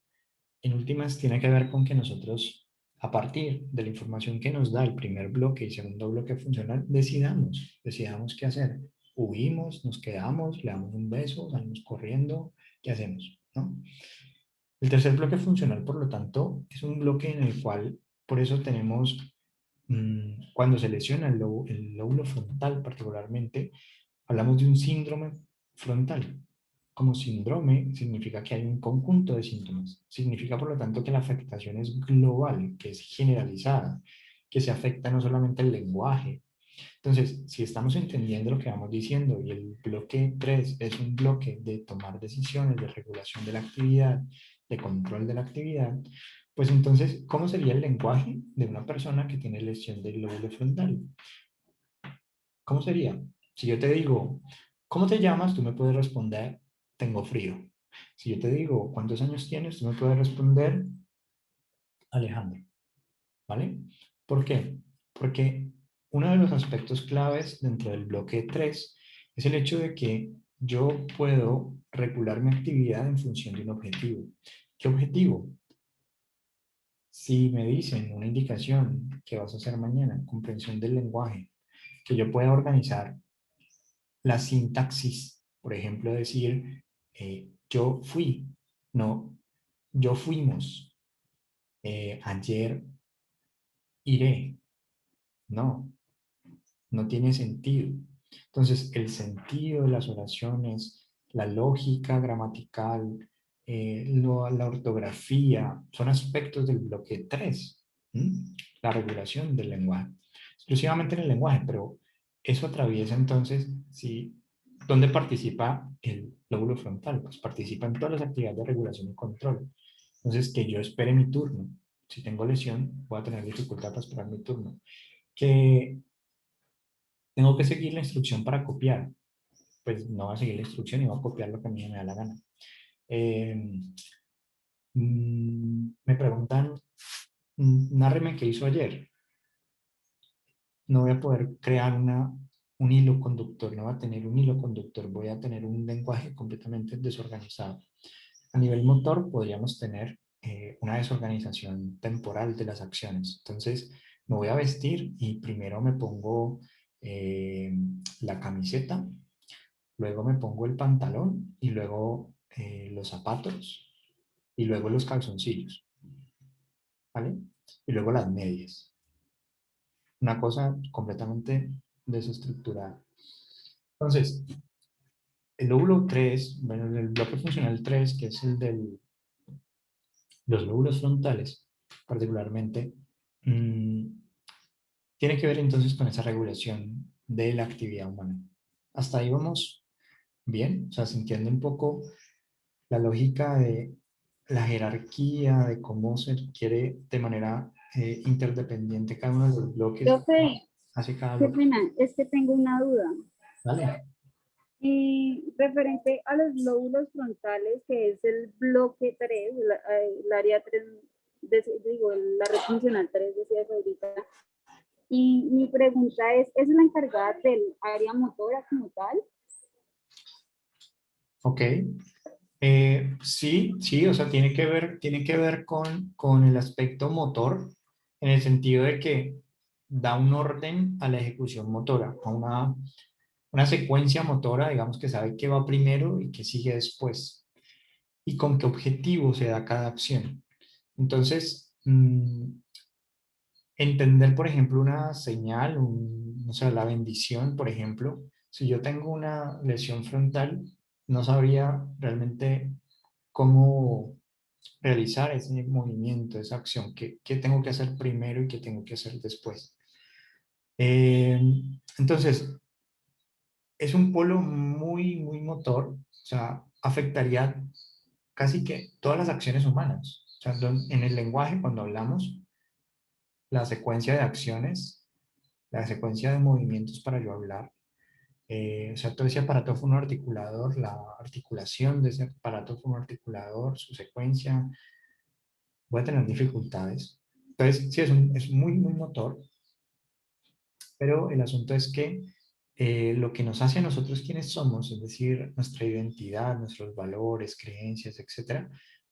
Speaker 1: en últimas tiene que ver con que nosotros, a partir de la información que nos da el primer bloque y segundo bloque funcional, decidamos qué hacer. Huimos, nos quedamos, le damos un beso, salimos corriendo, ¿qué hacemos? ¿No? El tercer bloque funcional, por lo tanto, es un bloque en el cual, por eso tenemos, cuando se lesiona el lóbulo frontal particularmente, hablamos de un síndrome frontal. Como síndrome significa que hay un conjunto de síntomas. Significa, por lo tanto, que la afectación es global, que es generalizada, que se afecta no solamente el lenguaje. Entonces, si estamos entendiendo lo que vamos diciendo y el bloque 3 es un bloque de tomar decisiones, de regulación de la actividad, de control de la actividad, pues entonces, ¿cómo sería el lenguaje de una persona que tiene lesión del lóbulo frontal? ¿Cómo sería? Si yo te digo, ¿cómo te llamas? Tú me puedes responder, tengo frío. Si yo te digo, ¿cuántos años tienes? Tú me puedes responder, Alejandro. ¿Vale? ¿Por qué? Porque uno de los aspectos claves dentro del bloque 3 es el hecho de que yo puedo regular mi actividad en función de un objetivo. ¿Qué objetivo? Si me dicen una indicación que vas a hacer mañana, comprensión del lenguaje, que yo pueda organizar la sintaxis, por ejemplo, decir yo fui, no, yo fuimos, ayer iré, no, no tiene sentido. Entonces, el sentido de las oraciones, la lógica gramatical, la ortografía, son aspectos del bloque 3, la regulación del lenguaje, exclusivamente en el lenguaje, pero eso atraviesa entonces, si, ¿dónde participa el lóbulo frontal? Pues participa en todas las actividades de regulación y control. Entonces, que yo espere mi turno. Si tengo lesión, voy a tener dificultad para esperar mi turno. Que tengo que seguir la instrucción para copiar, pues no voy a seguir la instrucción y voy a copiar lo que a mí me da la gana. Eh, Me preguntan, nárreme qué hizo ayer. No voy a poder crear un hilo conductor, no voy a tener un hilo conductor, voy a tener un lenguaje completamente desorganizado. A nivel motor podríamos tener una desorganización temporal de las acciones. Entonces, me voy a vestir y primero me pongo la camiseta, luego me pongo el pantalón y luego los zapatos y luego los calzoncillos, ¿vale? Y luego las medias. Una cosa completamente desestructurada. Entonces, el lóbulo 3, bueno, el bloque funcional 3, que es el de los lóbulos frontales, particularmente, mmm, tiene que ver entonces con esa regulación de la actividad humana. Hasta ahí vamos bien, o sea, se entiende un poco la lógica de la jerarquía, de cómo se quiere de manera interdependiente cada uno de los bloques,
Speaker 4: Profe,
Speaker 1: hace cada
Speaker 4: qué
Speaker 1: bloque.
Speaker 4: pena, es que tengo una duda.
Speaker 1: ¿Vale?
Speaker 4: Y referente a los lóbulos frontales, que es el bloque 3, el área 3, digo, la red funcional 3, decías ahorita. Y mi pregunta es la encargada del área motora como tal?
Speaker 1: Ok. Sí, sí, o sea, tiene que ver con el aspecto motor, en el sentido de que da un orden a la ejecución motora, a una secuencia motora, digamos que sabe qué va primero y qué sigue después, y con qué objetivo se da cada acción. Entonces, entender, por ejemplo, una señal, o sea, la bendición, por ejemplo, si yo tengo una lesión frontal, no sabría realmente cómo realizar ese movimiento, esa acción, qué tengo que hacer primero y qué tengo que hacer después. Eh, entonces, es un polo muy, muy motor, o sea, afectaría casi que todas las acciones humanas. O sea, en el lenguaje, cuando hablamos, la secuencia de acciones, la secuencia de movimientos para yo hablar, o sea, todo ese aparato fonoarticulador, la articulación de ese aparato fonoarticulador, su secuencia, voy a tener dificultades. Entonces, sí, es muy, muy motor, pero el asunto es que lo que nos hace a nosotros quienes somos, es decir, nuestra identidad, nuestros valores, creencias, etcétera,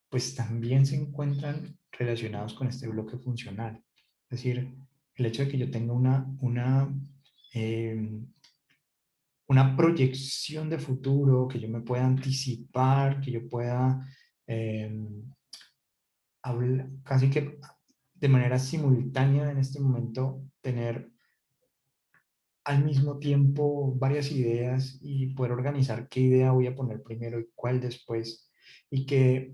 Speaker 1: pues también se encuentran relacionados con este bloque funcional. Es decir, el hecho de que yo tenga eh, una proyección de futuro, que yo me pueda anticipar, que yo pueda eh, hablar casi que de manera simultánea en este momento tener al mismo tiempo varias ideas y poder organizar qué idea voy a poner primero y cuál después, y que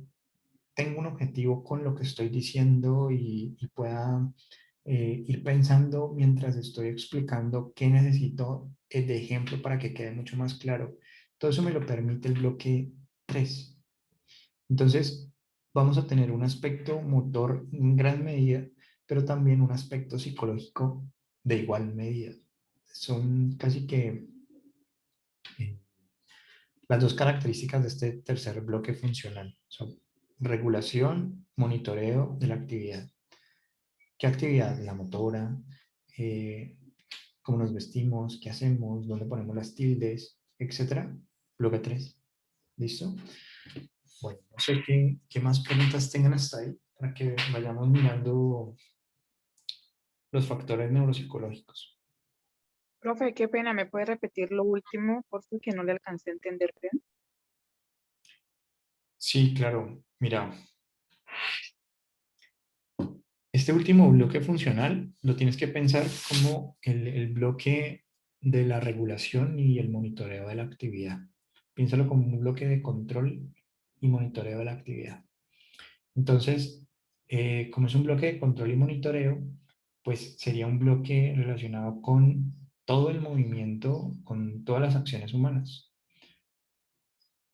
Speaker 1: tengo un objetivo con lo que estoy diciendo y pueda ir pensando mientras estoy explicando qué necesito de ejemplo para que quede mucho más claro. Todo eso me lo permite el bloque 3. Entonces, vamos a tener un aspecto motor en gran medida, pero también un aspecto psicológico de igual medida. Son casi que eh, las dos características de este tercer bloque funcional. Son regulación, monitoreo de la actividad. ¿Qué actividad? La motora, eh, cómo nos vestimos, qué hacemos, dónde ponemos las tildes, etcétera. Bloque 3. ¿Listo? Bueno, no sé qué más preguntas tengan hasta ahí para que vayamos mirando los factores neuropsicológicos.
Speaker 5: Profe, qué pena, ¿me puede repetir lo último? Porque que no le alcancé a entender bien.
Speaker 1: Sí, claro. Mira, este último bloque funcional lo tienes que pensar como el bloque de la regulación y el monitoreo de la actividad. Piénsalo como un bloque de control y monitoreo de la actividad. Entonces, como es un bloque de control y monitoreo, pues sería un bloque relacionado con todo el movimiento, con todas las acciones humanas.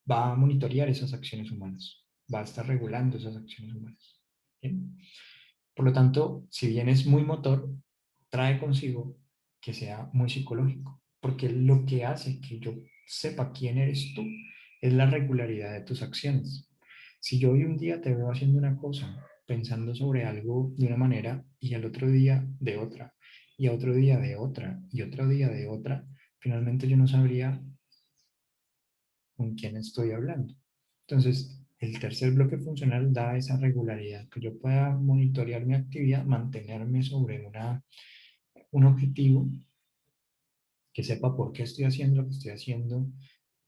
Speaker 1: Va a monitorear esas acciones humanas, va a estar regulando esas acciones humanas. ¿Bien? Por lo tanto, si bien es muy motor, trae consigo que sea muy psicológico, porque lo que hace que yo sepa quién eres tú es la regularidad de tus acciones. Si yo hoy un día te veo haciendo una cosa, pensando sobre algo de una manera y al otro día de otra, y a otro día de otra, y otro día de otra, finalmente yo no sabría con quién estoy hablando. Entonces, el tercer bloque funcional da esa regularidad, que yo pueda monitorear mi actividad, mantenerme sobre un objetivo, que sepa por qué estoy haciendo lo que estoy haciendo,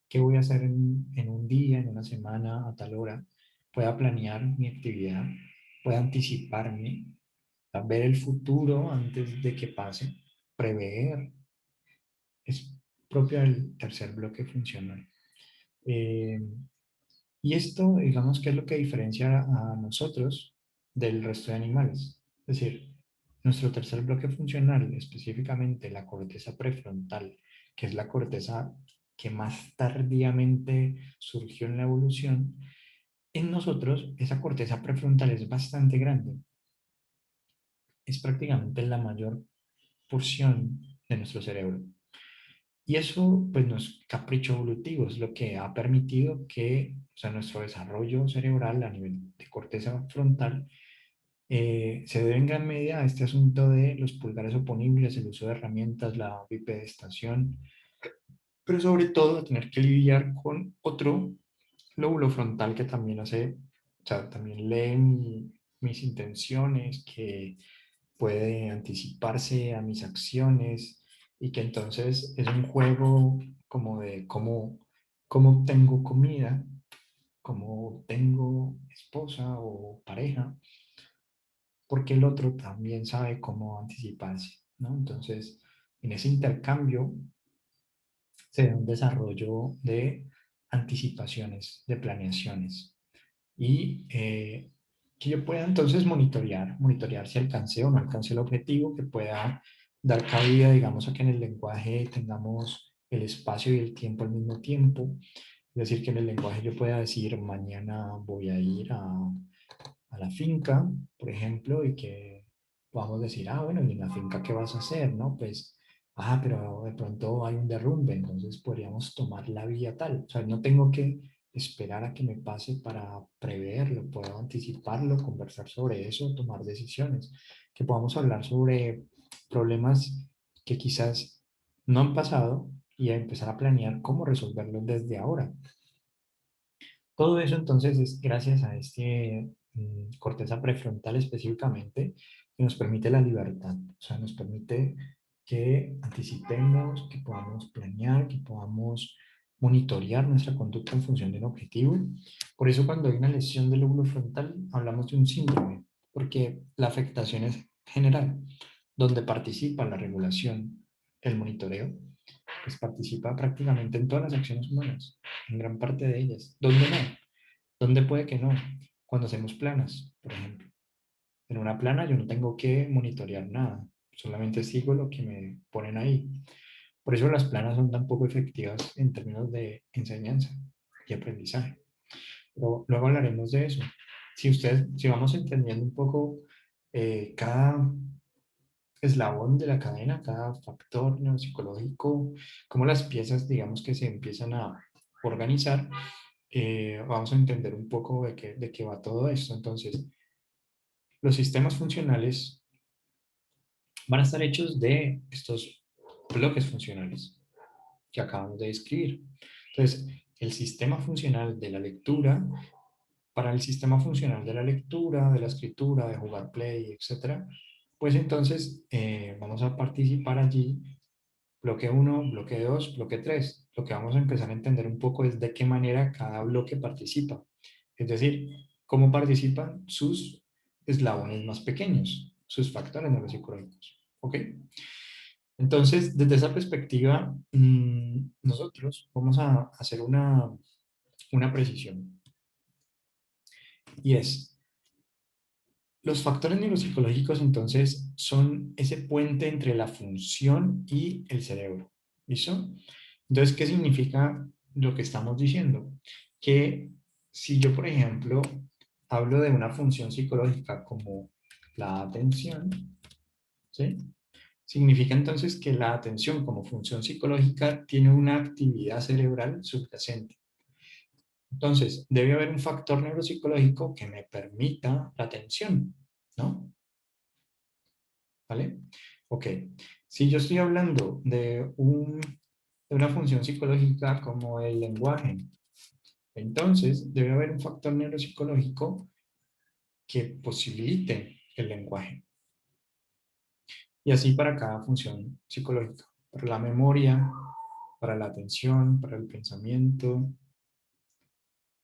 Speaker 1: qué voy a hacer en un día, en una semana, a tal hora, pueda planear mi actividad, pueda anticiparme, a ver el futuro antes de que pase, prever, es propio del tercer bloque funcional. Eh, Y esto, digamos, que es lo que diferencia a nosotros del resto de animales. Es decir, nuestro tercer bloque funcional, específicamente la corteza prefrontal, que es la corteza que más tardíamente surgió en la evolución, en nosotros esa corteza prefrontal es bastante grande. Es prácticamente la mayor porción de nuestro cerebro. Y eso, pues, no es capricho evolutivo, es lo que ha permitido que, o sea, nuestro desarrollo cerebral a nivel de corteza frontal se debe en gran medida a este asunto de los pulgares oponibles, el uso de herramientas, la bipedestación, pero sobre todo a tener que lidiar con otro lóbulo frontal que también hace, o sea, también lee mis intenciones, que puede anticiparse a mis acciones y que entonces es un juego como de cómo tengo comida, cómo tengo esposa o pareja, porque el otro también sabe cómo anticiparse, ¿no? Entonces, en ese intercambio se da un desarrollo de anticipaciones, de planeaciones y que yo pueda entonces monitorear si alcancé o no alcancé el objetivo, que pueda dar cabida, digamos, a que en el lenguaje tengamos el espacio y el tiempo al mismo tiempo. Es decir, que en el lenguaje yo pueda decir, mañana voy a ir a la finca, por ejemplo, y que podamos decir, ah, bueno, ¿y en la finca qué vas a hacer? ¿No? Pues, ah, pero de pronto hay un derrumbe, entonces podríamos tomar la vía tal. O sea, no tengo que esperar a que me pase para preverlo, puedo anticiparlo, conversar sobre eso, tomar decisiones, que podamos hablar sobre problemas que quizás no han pasado y a empezar a planear cómo resolverlos desde ahora. Todo eso entonces es gracias a este corteza prefrontal específicamente que nos permite la libertad, o sea, nos permite que anticipemos, que podamos planear, que podamos monitorear nuestra conducta en función de un objetivo. Por eso cuando hay una lesión del lóbulo frontal hablamos de un síndrome, porque la afectación es general, donde participa la regulación, el monitoreo, pues participa prácticamente en todas las acciones humanas, en gran parte de ellas. ¿Dónde no? ¿Dónde puede que no? Cuando hacemos planas, por ejemplo. En una plana yo no tengo que monitorear nada, solamente sigo lo que me ponen ahí. Por eso las planas son tan poco efectivas en términos de enseñanza y aprendizaje. Pero luego hablaremos de eso. Si vamos entendiendo un poco cada eslabón de la cadena, cada factor neuropsicológico, cómo las piezas, digamos, que se empiezan a organizar, vamos a entender un poco de qué va todo esto. Entonces, los sistemas funcionales van a estar hechos de estos bloques funcionales que acabamos de describir. Entonces, el sistema funcional de la lectura, para el sistema funcional de la lectura, de la escritura, de jugar play, etcétera, pues entonces vamos a participar allí bloque uno, bloque 2, bloque 3. Lo que vamos a empezar a entender un poco es de qué manera cada bloque participa. Es decir, cómo participan sus eslabones más pequeños, sus factores neuropsicológicos. ¿Ok? Entonces, desde esa perspectiva, nosotros vamos a hacer una precisión. Y es, los factores neuropsicológicos entonces son ese puente entre la función y el cerebro. ¿Listo? Entonces, ¿qué significa lo que estamos diciendo? Que si yo, por ejemplo, hablo de una función psicológica como la atención, ¿sí? Significa entonces que la atención como función psicológica tiene una actividad cerebral subyacente. Entonces, debe haber un factor neuropsicológico que me permita la atención, ¿no? ¿Vale? Ok. Si yo estoy hablando de una función psicológica como el lenguaje, entonces debe haber un factor neuropsicológico que posibilite el lenguaje. Y así para cada función psicológica. Para la memoria, para la atención, para el pensamiento.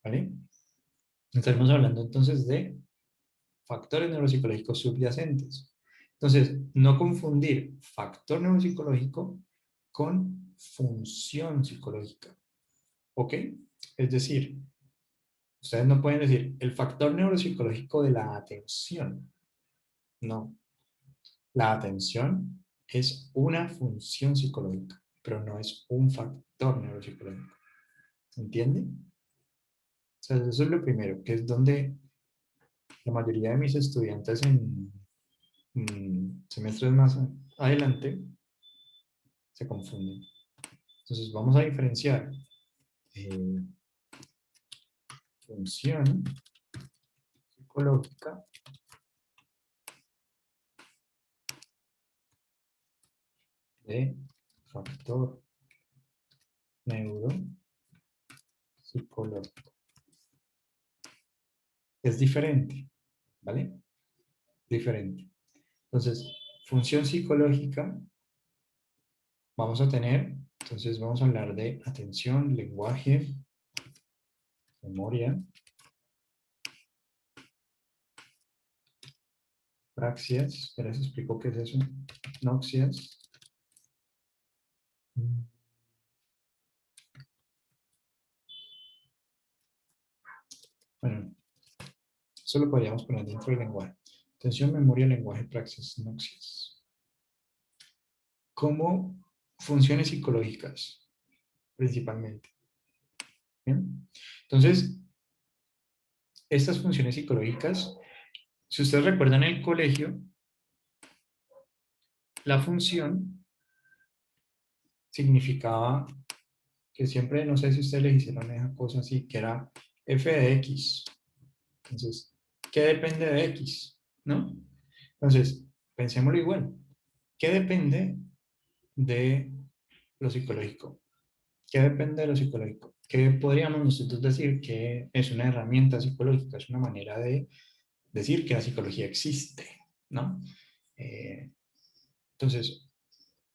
Speaker 1: ¿Vale? Estaremos hablando entonces de factores neuropsicológicos subyacentes. Entonces, no confundir factor neuropsicológico con función psicológica. ¿Ok? Es decir, ustedes no pueden decir el factor neuropsicológico de la atención. No. La atención es una función psicológica, pero no es un factor neuropsicológico. ¿Entiende? O sea, eso es lo primero, que es donde la mayoría de mis estudiantes en semestres más adelante se confunden. Entonces vamos a diferenciar eh, función psicológica de factor neuropsicológico. Es diferente, ¿vale? Diferente. Entonces, función psicológica vamos a tener, entonces vamos a hablar de atención, lenguaje, memoria, praxias. Espera, les explico qué es eso. Noxias. Bueno, eso lo podríamos poner dentro del lenguaje. Atención, memoria, lenguaje, praxis, noxias. Como funciones psicológicas, principalmente. ¿Bien? Entonces, estas funciones psicológicas, si ustedes recuerdan en el colegio, la función significaba que siempre, no sé si ustedes les hicieron esa cosa así, que era f de x. Entonces, ¿qué depende de x? ¿No? Entonces, pensémoslo igual. ¿Qué depende de lo psicológico? ¿Qué depende de lo psicológico? ¿Qué podríamos nosotros decir que es una herramienta psicológica? Es una manera de decir que la psicología existe, ¿no? Entonces,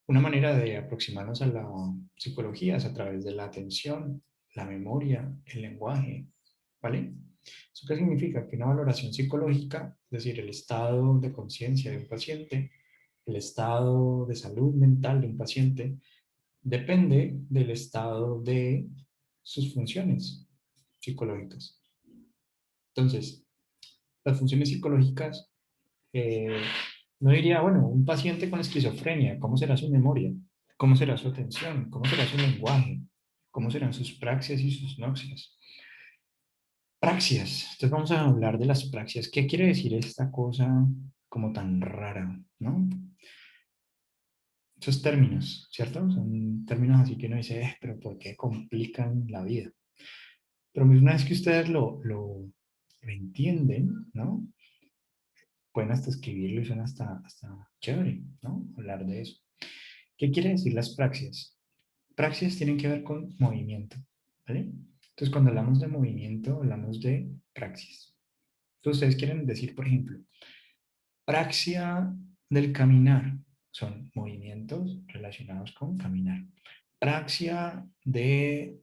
Speaker 1: una manera de aproximarnos a la psicología es a través de la atención, la memoria, el lenguaje, ¿vale? ¿Eso qué significa? Que una valoración psicológica, es decir, el estado de conciencia de un paciente, el estado de salud mental de un paciente, depende del estado de sus funciones psicológicas. Entonces, las funciones psicológicas, eh, no diría, bueno, un paciente con esquizofrenia, ¿cómo será su memoria? ¿Cómo será su atención? ¿Cómo será su lenguaje? ¿Cómo serán sus praxias y sus noxias? Praxias. Entonces vamos a hablar de las praxias. ¿Qué quiere decir esta cosa como tan rara, no? Esos términos, ¿cierto? Son términos así que uno dice, pero ¿por qué complican la vida? Pero una vez que ustedes lo entienden, ¿no? Pueden hasta escribirlo y suena hasta chévere, ¿no? Hablar de eso. ¿Qué quiere decir las praxias? Praxias tienen que ver con movimiento, ¿vale? Entonces, cuando hablamos de movimiento, hablamos de praxis. Entonces, ustedes quieren decir, por ejemplo, praxia del caminar son movimientos relacionados con caminar. Praxia del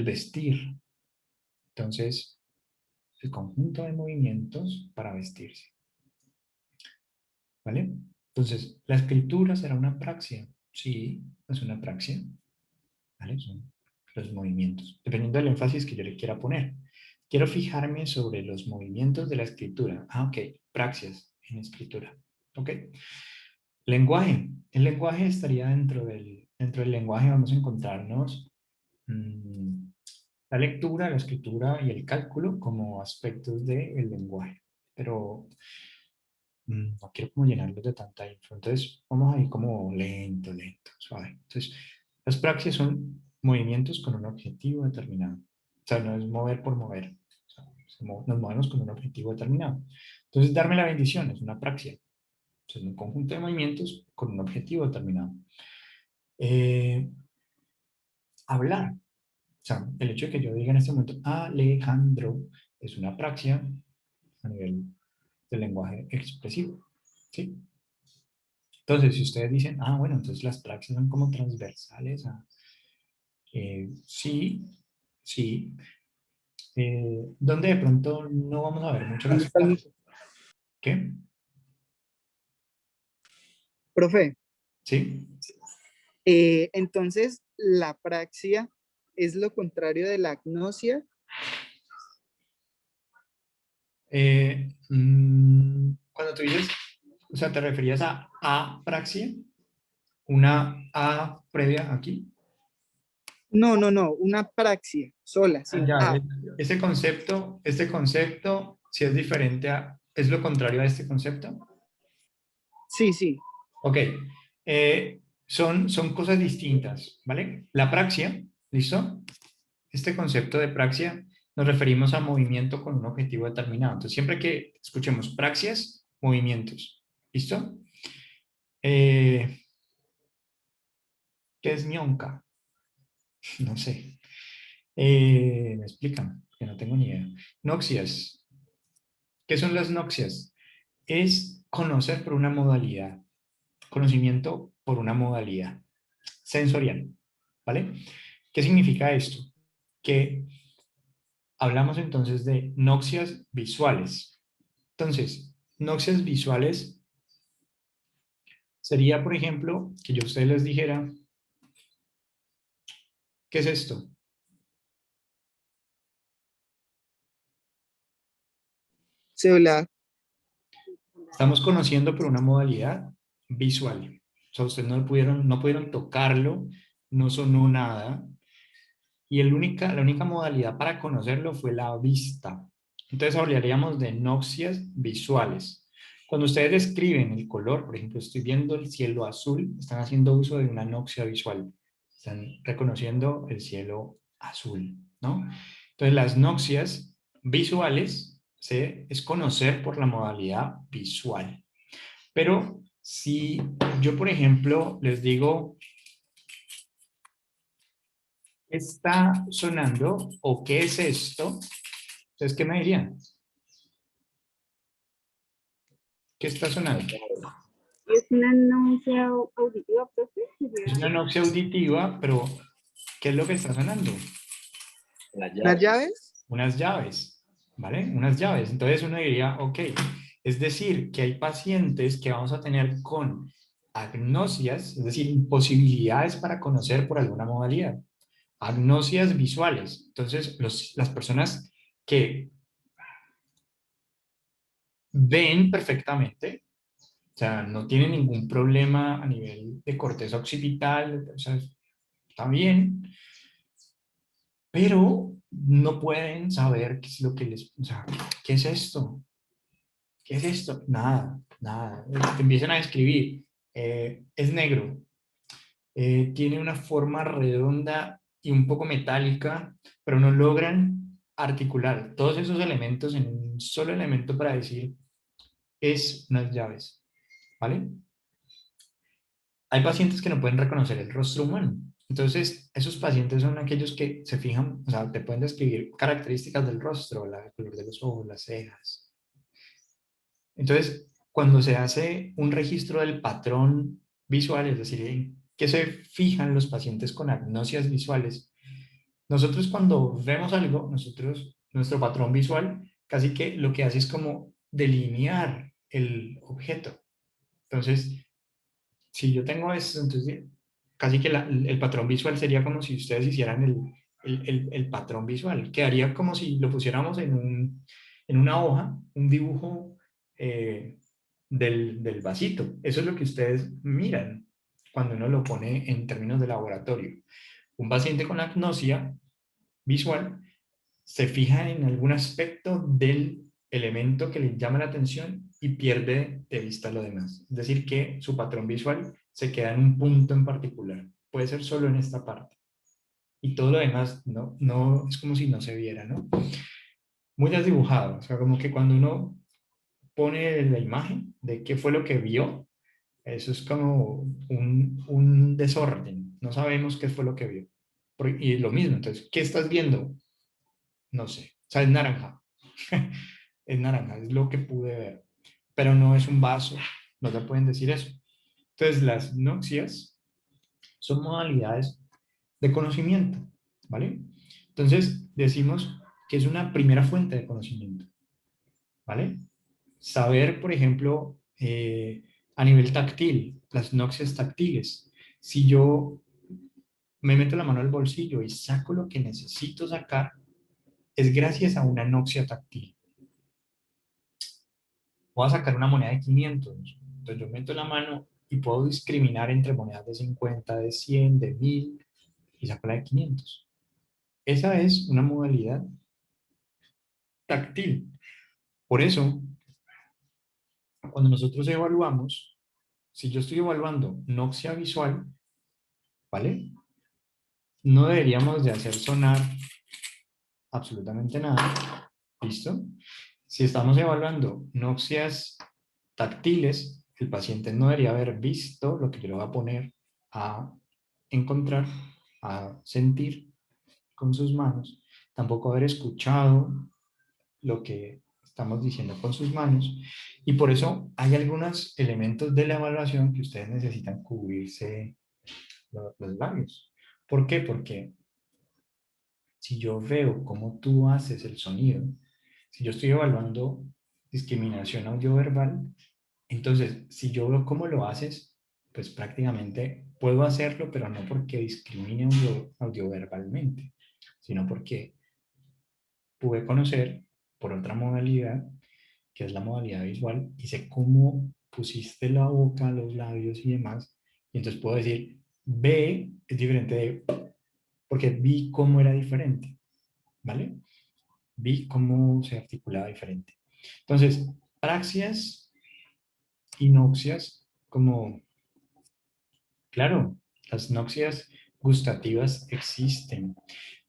Speaker 1: vestir. Entonces, el conjunto de movimientos para vestirse. ¿Vale? Entonces, ¿la escritura será una praxia? Sí, es una praxia. ¿Vale? Son los movimientos, dependiendo del énfasis que yo le quiera poner. Quiero fijarme sobre los movimientos de la escritura. Ah, ok, praxias en escritura. Ok. Lenguaje. El lenguaje estaría dentro del lenguaje, vamos a encontrarnos la lectura, la escritura y el cálculo como aspectos del lenguaje. Pero no quiero como llenarlos de tanta info. Entonces, vamos a ir como lento, lento, suave. Entonces, las praxias son movimientos con un objetivo determinado. O sea, no es mover por mover. O sea, nos movemos con un objetivo determinado. Entonces, darme la bendición es una praxia. O sea, es un conjunto de movimientos con un objetivo determinado. Hablar. O sea, el hecho de que yo diga en este momento Alejandro es una praxia a nivel del lenguaje expresivo. ¿Sí? Entonces, si ustedes dicen, bueno, entonces las praxis son como transversales sí, sí. Donde de pronto no vamos a ver mucho
Speaker 6: ¿Dónde
Speaker 1: las
Speaker 6: está el
Speaker 1: praxis. ¿Qué?
Speaker 6: profe?
Speaker 1: ¿Sí?
Speaker 6: Entonces, la praxia es lo contrario de la agnosia.
Speaker 1: Cuando tú dices, o sea, ¿te referías a apraxia? ¿Una A previa aquí?
Speaker 6: No, no, no, una praxia sola, sin
Speaker 1: Ya,
Speaker 6: A.
Speaker 1: este concepto, si es diferente es lo contrario a este concepto.
Speaker 6: Sí, sí.
Speaker 1: Ok, son cosas distintas, ¿vale? La praxia, ¿listo? Este concepto de praxia nos referimos a movimiento con un objetivo determinado. Entonces, siempre que escuchemos praxias, movimientos, ¿listo? ¿Qué es ñonca? No sé. Me explican, que no tengo ni idea. Noxias. ¿Qué son las noxias? Es conocer por una modalidad, conocimiento por una modalidad sensorial, ¿vale? ¿Qué significa esto? Que hablamos entonces de noxias visuales. Entonces, noxias visuales sería, por ejemplo, que yo a ustedes les dijera, ¿qué es esto?
Speaker 6: Celular.
Speaker 1: Estamos conociendo por una modalidad visual. O sea, ustedes no pudieron tocarlo, no sonó nada. Y la única modalidad para conocerlo fue la vista. Entonces hablaríamos de noxias visuales. Cuando ustedes describen el color, por ejemplo, estoy viendo el cielo azul, están haciendo uso de una noxia visual. Están reconociendo el cielo azul, ¿no? Entonces las noxias visuales es conocer por la modalidad visual. Pero si yo, por ejemplo, les digo, ¿qué está sonando o qué es esto? Entonces, ¿qué me dirían? ¿Qué está sonando?
Speaker 4: Es una náusea auditiva, profe.
Speaker 1: Es una noxia auditiva, pero ¿qué es lo que está sonando?
Speaker 2: Las
Speaker 6: ¿Las
Speaker 2: llaves.
Speaker 6: llaves?
Speaker 1: Unas llaves, ¿vale? Unas llaves. Entonces uno diría, ok, es decir, que hay pacientes que vamos a tener con agnosias, es decir, imposibilidades para conocer por alguna modalidad. Agnosias visuales. Entonces, las personas que ven perfectamente, o sea, no tienen ningún problema a nivel de corteza occipital, o sea, está bien, pero no pueden saber qué es lo que les, o sea, ¿qué es esto? ¿Qué es esto? Nada, nada. Te empiezan a describir, es negro, tiene una forma redonda y un poco metálica, pero no logran articular todos esos elementos en un solo elemento para decir, es unas llaves, ¿vale? Hay pacientes que no pueden reconocer el rostro humano. Entonces, esos pacientes son aquellos que se fijan, o sea, te pueden describir características del rostro, el color de los ojos, las cejas. Entonces, cuando se hace un registro del patrón visual, es decir, en qué se fijan los pacientes con agnosias visuales, nosotros cuando vemos algo, nuestro patrón visual, casi que lo que hace es como delinear el objeto. Entonces, si yo tengo esto, entonces casi que el patrón visual sería como si ustedes hicieran el patrón visual. Quedaría como si lo pusiéramos en una hoja, un dibujo del vasito. Eso es lo que ustedes miran cuando uno lo pone en términos de laboratorio. Un paciente con agnosia visual se fija en algún aspecto del elemento que le llama la atención y pierde de vista lo demás. Es decir, que su patrón visual se queda en un punto en particular. Puede ser solo en esta parte. Y todo lo demás no es como si no se viera, ¿no? Muy desdibujado. O sea, como que cuando uno pone la imagen de qué fue lo que vio, eso es como un desorden. No sabemos qué fue lo que vio. Y lo mismo, entonces, ¿qué estás viendo? No sé. O sea, es naranja. Es naranja, es lo que pude ver. Pero no es un vaso. No te pueden decir eso. Entonces, las noxias son modalidades de conocimiento, ¿vale? Entonces, decimos que es una primera fuente de conocimiento, ¿vale? Saber, por ejemplo, a nivel táctil, las noxias táctiles. Si yo me meto la mano al bolsillo y saco lo que necesito sacar, es gracias a una noxia táctil. Voy a sacar una moneda de 500. Entonces yo meto la mano y puedo discriminar entre monedas de 50, de 100, de 1000 y saco la de 500. Esa es una modalidad táctil. Por eso, cuando nosotros evaluamos, si yo estoy evaluando noxia visual, ¿vale? No deberíamos de hacer sonar absolutamente nada. ¿Listo? Si estamos evaluando noxias táctiles, el paciente no debería haber visto lo que yo le voy a poner a encontrar, a sentir con sus manos, tampoco haber escuchado lo que estamos diciendo con sus manos, y por eso hay algunos elementos de la evaluación que ustedes necesitan cubrirse los labios. ¿Por qué? Porque si yo veo cómo tú haces el sonido, si yo estoy evaluando, discriminación audioverbal. Entonces, si yo veo cómo lo haces, pues prácticamente puedo hacerlo, pero no porque discrimine audioverbalmente, sino porque pude conocer por otra modalidad, que es la modalidad visual, y sé cómo pusiste la boca, los labios y demás, y entonces puedo decir, ve es diferente de, porque vi cómo era diferente, ¿vale? Vi cómo se articulaba diferente. Entonces, praxias y noxias, como, claro, las noxias gustativas existen.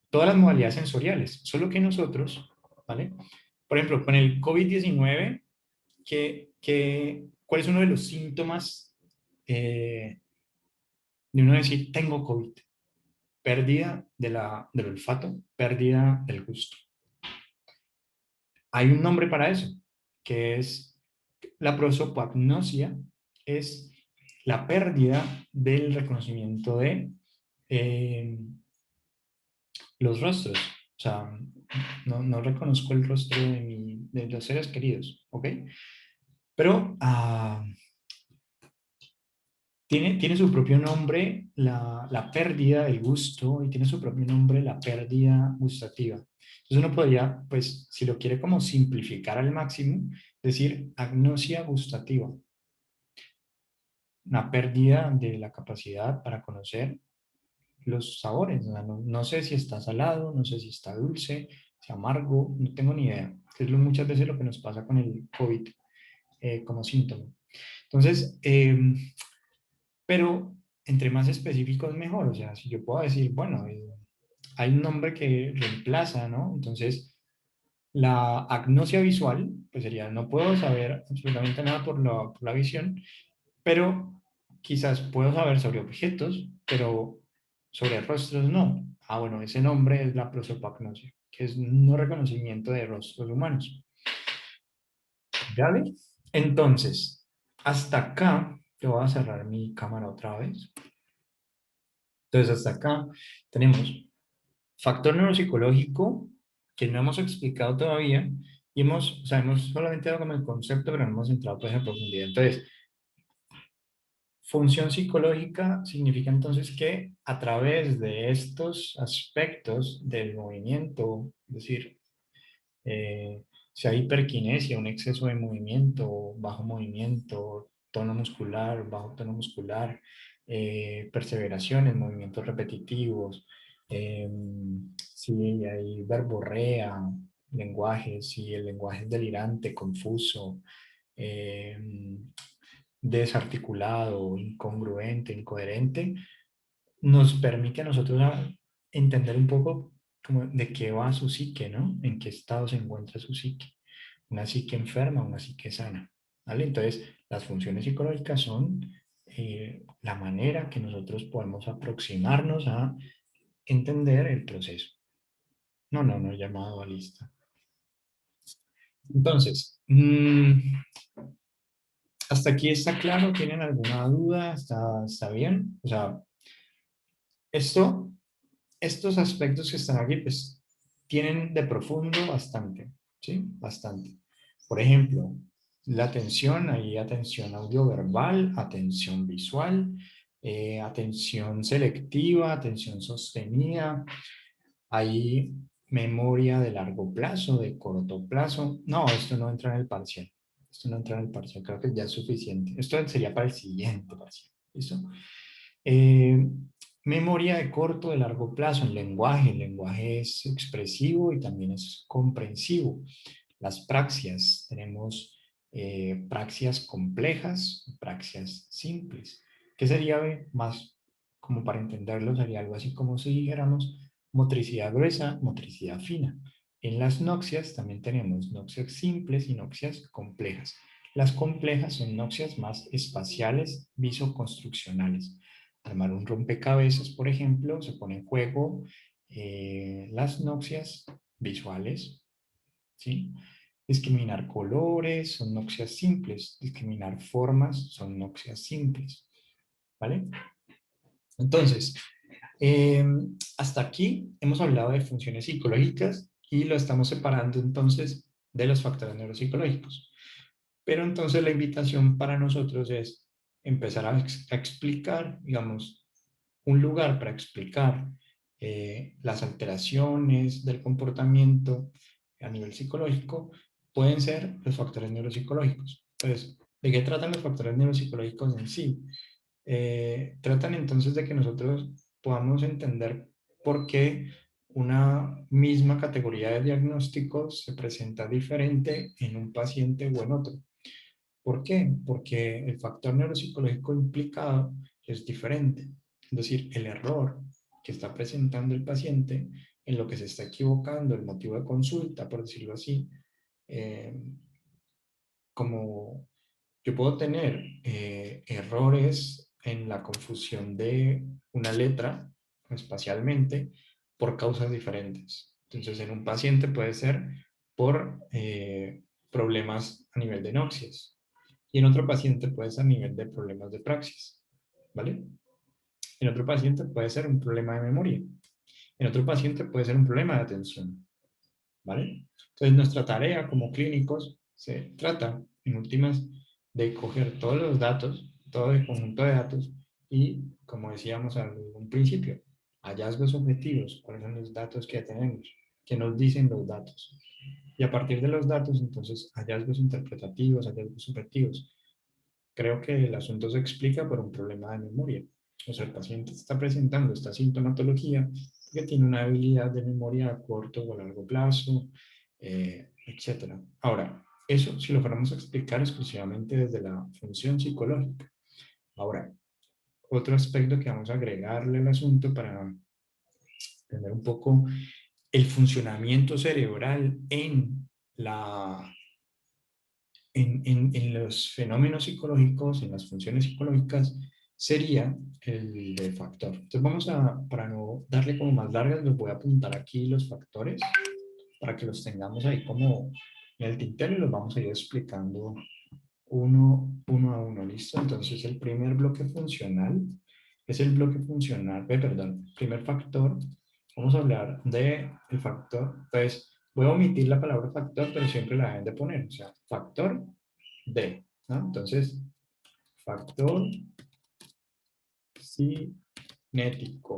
Speaker 1: Todas las modalidades sensoriales, solo que nosotros, ¿vale? Por ejemplo, con el COVID-19, ¿cuál es uno de los síntomas de uno decir, tengo COVID? Pérdida del olfato, pérdida del gusto. Hay un nombre para eso, que es la prosopagnosia, es la pérdida del reconocimiento de los rostros. O sea, no reconozco el rostro de los seres queridos, ¿ok? Pero tiene su propio nombre la pérdida del gusto y tiene su propio nombre la pérdida gustativa. Entonces uno podría, pues, si lo quiere como simplificar al máximo, decir agnosia gustativa. Una pérdida de la capacidad para conocer los sabores. O sea, no sé si está salado, no sé si está dulce, si amargo, no tengo ni idea. Es muchas veces lo que nos pasa con el COVID como síntoma. Entonces, pero entre más específico es mejor. O sea, si yo puedo decir, bueno, hay un nombre que reemplaza, ¿no? Entonces, la agnosia visual, pues sería, no puedo saber absolutamente nada por la visión, pero quizás puedo saber sobre objetos, pero sobre rostros no. Ah, bueno, ese nombre es la prosopagnosia, que es no reconocimiento de rostros humanos. ¿Vale? Entonces, hasta acá, yo voy a cerrar mi cámara otra vez. Entonces, hasta acá tenemos factor neuropsicológico que no hemos explicado todavía y o sea, hemos solamente dado como el concepto, pero no hemos entrado pues en profundidad. Entonces, función psicológica significa entonces que a través de estos aspectos del movimiento, es decir, si hay hiperquinesia, un exceso de movimiento, bajo movimiento, tono muscular, bajo tono muscular, perseveraciones, movimientos repetitivos, si hay verborrea, lenguaje, si el lenguaje es delirante, confuso, desarticulado, incongruente, incoherente, nos permite a nosotros entender un poco como de qué va su psique, ¿no? En qué estado se encuentra su psique. Una psique enferma, una psique sana, ¿vale? Entonces, las funciones psicológicas son la manera que nosotros podemos aproximarnos a entender el proceso. No he llamado a lista. Entonces, ¿hasta aquí está claro? ¿Tienen alguna duda? ¿Está bien? O sea, estos aspectos que están aquí, pues, tienen de profundo bastante, ¿sí? Bastante. Por ejemplo, la atención, hay atención audioverbal, atención visual, atención selectiva, atención sostenida, hay memoria de largo plazo, de corto plazo. No, esto no entra en el parcial. Esto no entra en el parcial, creo que ya es suficiente. Esto sería para el siguiente parcial. ¿Listo? Eh, memoria de corto, de largo plazo, el lenguaje es expresivo y también es comprensivo. Las praxias, tenemos praxias complejas, praxias simples. ¿Qué sería más, como para entenderlo, sería algo así como si dijéramos motricidad gruesa, motricidad fina? En las noxias también tenemos noxias simples y noxias complejas. Las complejas son noxias más espaciales, visoconstruccionales. Armar un rompecabezas, por ejemplo, se pone en juego las noxias visuales, ¿sí? Discriminar colores son noxias simples, discriminar formas son noxias simples, ¿vale? Entonces, hasta aquí hemos hablado de funciones psicológicas y lo estamos separando entonces de los factores neuropsicológicos. Pero entonces la invitación para nosotros es empezar a explicar, digamos, un lugar para explicar las alteraciones del comportamiento a nivel psicológico pueden ser los factores neuropsicológicos. Entonces, ¿de qué tratan los factores neuropsicológicos en sí? Tratan entonces de que nosotros podamos entender por qué una misma categoría de diagnósticos se presenta diferente en un paciente o en otro. ¿Por qué? Porque el factor neuropsicológico implicado es diferente. Es decir, el error que está presentando el paciente, en lo que se está equivocando, el motivo de consulta, por decirlo así, eh, como yo puedo tener errores en la confusión de una letra espacialmente por causas diferentes. Entonces, en un paciente puede ser por problemas a nivel de noxias y en otro paciente puede ser a nivel de problemas de praxis, ¿vale? En otro paciente puede ser un problema de memoria. En otro paciente puede ser un problema de atención, ¿vale? Entonces, nuestra tarea como clínicos se trata, en últimas, de coger todos los datos, todo el conjunto de datos y, como decíamos al un principio, hallazgos objetivos, cuáles son los datos que tenemos, qué nos dicen los datos. Y a partir de los datos, entonces, hallazgos interpretativos, hallazgos subjetivos. Creo que el asunto se explica por un problema de memoria. O sea, el paciente está presentando esta sintomatología que tiene una habilidad de memoria a corto o a largo plazo, etc. Ahora, eso si lo fuéramos a explicar exclusivamente desde la función psicológica. Ahora, otro aspecto que vamos a agregarle al asunto para entender un poco el funcionamiento cerebral en los fenómenos psicológicos, en las funciones psicológicas, sería el de factor. Entonces vamos a, para no darle como más largas, les voy a apuntar aquí los factores para que los tengamos ahí como en el tintero y los vamos a ir explicando uno a uno, ¿listo? Entonces el primer bloque funcional es el bloque funcional, perdón, primer factor, vamos a hablar de el factor, entonces voy a omitir la palabra factor, pero siempre la deben de poner, o sea, factor D, ¿no? Entonces, factor cinético,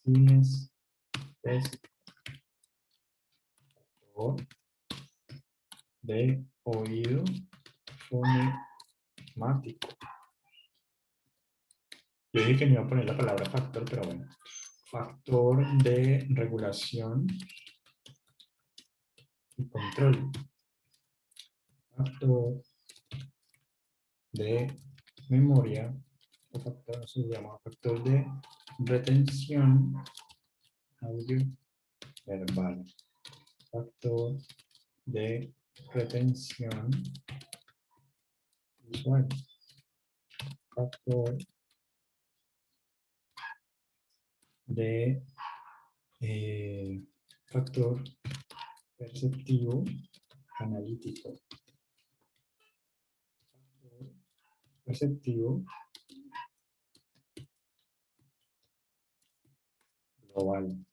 Speaker 1: cinestésico, de oído fonemático. Yo dije que no iba a poner la palabra factor, pero bueno. Factor de regulación y control. Factor de memoria, o factor, se llama factor de retención audio verbal. Factor de retención visual. Factor de factor perceptivo analítico. Factor perceptivo global.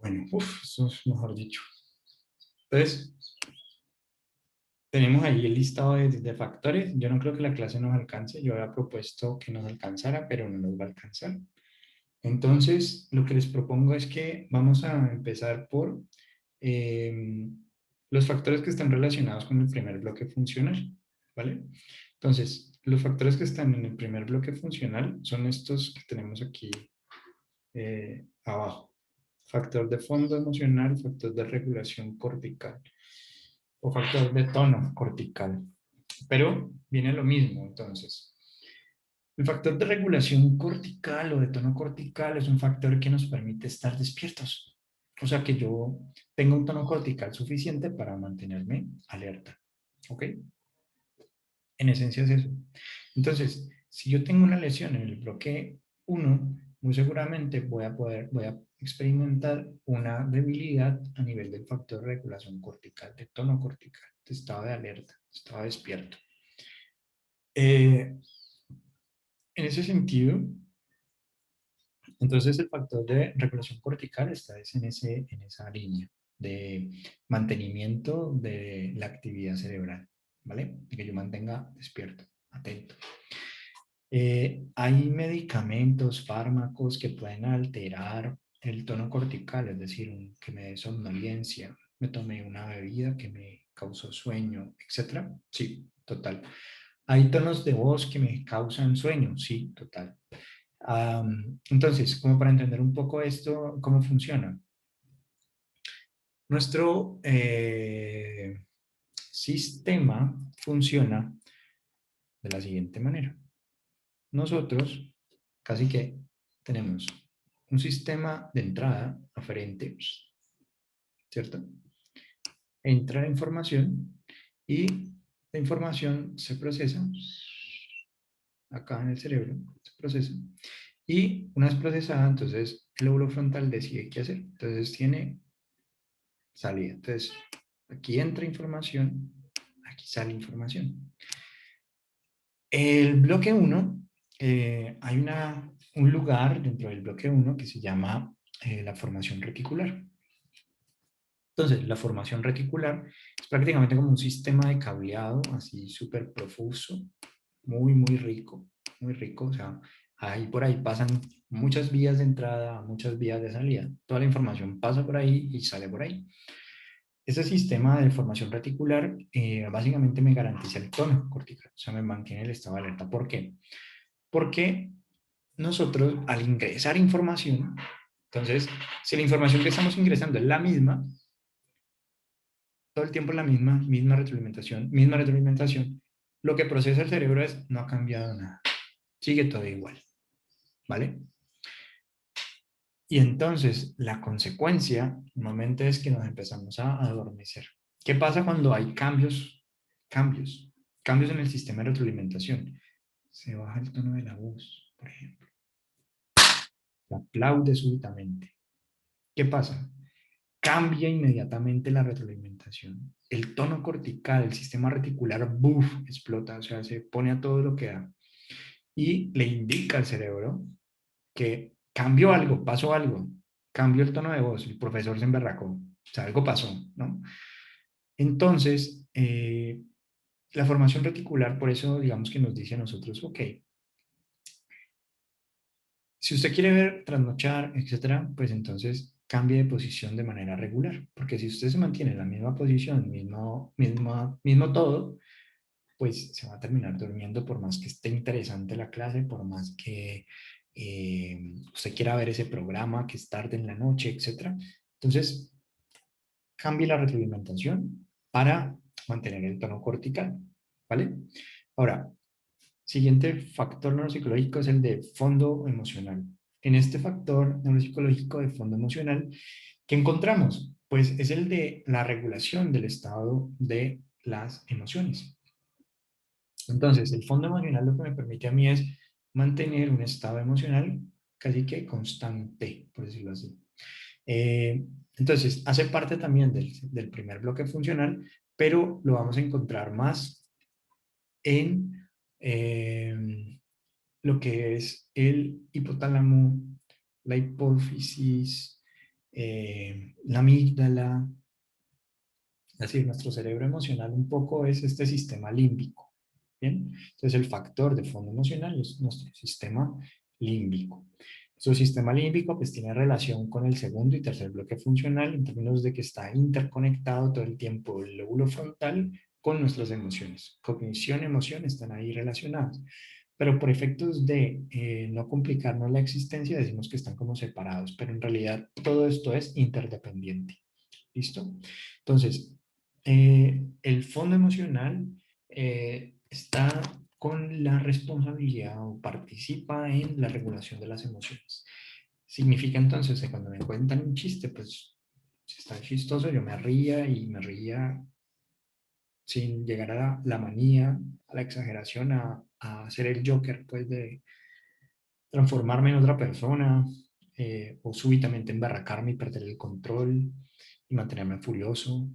Speaker 1: Bueno, eso es mejor dicho. Entonces, tenemos ahí el listado de factores. Yo no creo que la clase nos alcance. Yo había propuesto que nos alcanzara, pero no nos va a alcanzar. Entonces, lo que les propongo es que vamos a empezar por los factores que están relacionados con el primer bloque funcional, ¿vale? Entonces, los factores que están en el primer bloque funcional son estos que tenemos aquí abajo. Factor de fondo emocional, factor de regulación cortical o factor de tono cortical. Pero viene lo mismo, entonces. El factor de regulación cortical o de tono cortical es un factor que nos permite estar despiertos. O sea que yo tengo un tono cortical suficiente para mantenerme alerta. ¿Ok? En esencia es eso. Entonces, Si yo tengo una lesión en el bloque 1, muy seguramente voy a experimentar una debilidad a nivel del factor de regulación cortical, de tono cortical, de estado de alerta, estado despierto. En ese sentido, entonces el factor de regulación cortical está en esa línea de mantenimiento de la actividad cerebral, ¿vale? De que yo mantenga despierto, atento. Hay medicamentos, fármacos que pueden alterar el tono cortical, es decir, que me dé somnolencia, me tomé una bebida que me causó sueño, etcétera. Sí, total. Hay tonos de voz que me causan sueño, sí, total. Entonces, como para entender un poco esto, cómo funciona. Nuestro sistema funciona de la siguiente manera. Nosotros casi que tenemos un sistema de entrada aferente, ¿cierto? Entra la información y la información se procesa acá en el cerebro, se procesa. Y una vez procesada, entonces el lóbulo frontal decide qué hacer. Entonces tiene salida. Entonces aquí entra información, aquí sale información. El bloque 1, hay un lugar dentro del bloque 1 que se llama la formación reticular. Entonces, la formación reticular es prácticamente como un sistema de cableado así súper profuso, muy, muy rico. O sea, ahí por ahí pasan muchas vías de entrada, muchas vías de salida. Toda la información pasa por ahí y sale por ahí. Ese sistema de formación reticular básicamente me garantiza el tono cortical, o sea, me mantiene el estado de alerta. ¿Por qué? Porque nosotros al ingresar información, entonces, si la información que estamos ingresando es la misma, todo el tiempo la misma retroalimentación, lo que procesa el cerebro es, no ha cambiado nada, sigue todo igual, ¿vale? Y entonces la consecuencia normalmente es que nos empezamos a adormecer. ¿Qué pasa cuando hay cambios en el sistema de retroalimentación? Se baja el tono de la voz, por ejemplo. Se aplaude súbitamente. ¿Qué pasa? Cambia inmediatamente la retroalimentación. El tono cortical, el sistema reticular, ¡buf!, explota, o sea, se pone a todo lo que da. Y le indica al cerebro que cambió algo, pasó algo, cambió el tono de voz, el profesor se emberracó, o sea, algo pasó, ¿no? Entonces, la formación reticular, por eso, digamos que nos dice a nosotros, ok, si usted quiere ver, trasnochar, etcétera, pues entonces cambie de posición de manera regular, porque si usted se mantiene en la misma posición, mismo todo, pues se va a terminar durmiendo por más que esté interesante la clase, por más que usted quiera ver ese programa que es tarde en la noche, etcétera. Entonces, cambie la retroalimentación para mantener el tono cortical, ¿vale? Ahora, siguiente factor neuropsicológico es el de fondo emocional. En este factor neuropsicológico de fondo emocional, ¿qué encontramos? Pues es el de la regulación del estado de las emociones. Entonces, el fondo emocional lo que me permite a mí es mantener un estado emocional casi que constante, por decirlo así. Entonces, hace parte también del primer bloque funcional, pero lo vamos a encontrar más en lo que es el hipotálamo, la hipófisis, la amígdala. Es decir, nuestro cerebro emocional un poco es este sistema límbico. ¿Bien? Entonces, el factor de fondo emocional es nuestro sistema límbico. Su sistema límbico pues tiene relación con el segundo y tercer bloque funcional en términos de que está interconectado todo el tiempo el lóbulo frontal con nuestras emociones. Cognición y emoción están ahí relacionadas. Pero por efectos de no complicarnos la existencia decimos que están como separados, pero en realidad todo esto es interdependiente. ¿Listo? Entonces, el fondo emocional está con la responsabilidad o participa en la regulación de las emociones. Significa entonces que cuando me cuentan un chiste, pues si está chistoso, yo me ría y me ría sin llegar a la manía, a la exageración, a ser el Joker, pues de transformarme en otra persona o súbitamente embarracarme y perder el control y mantenerme furioso,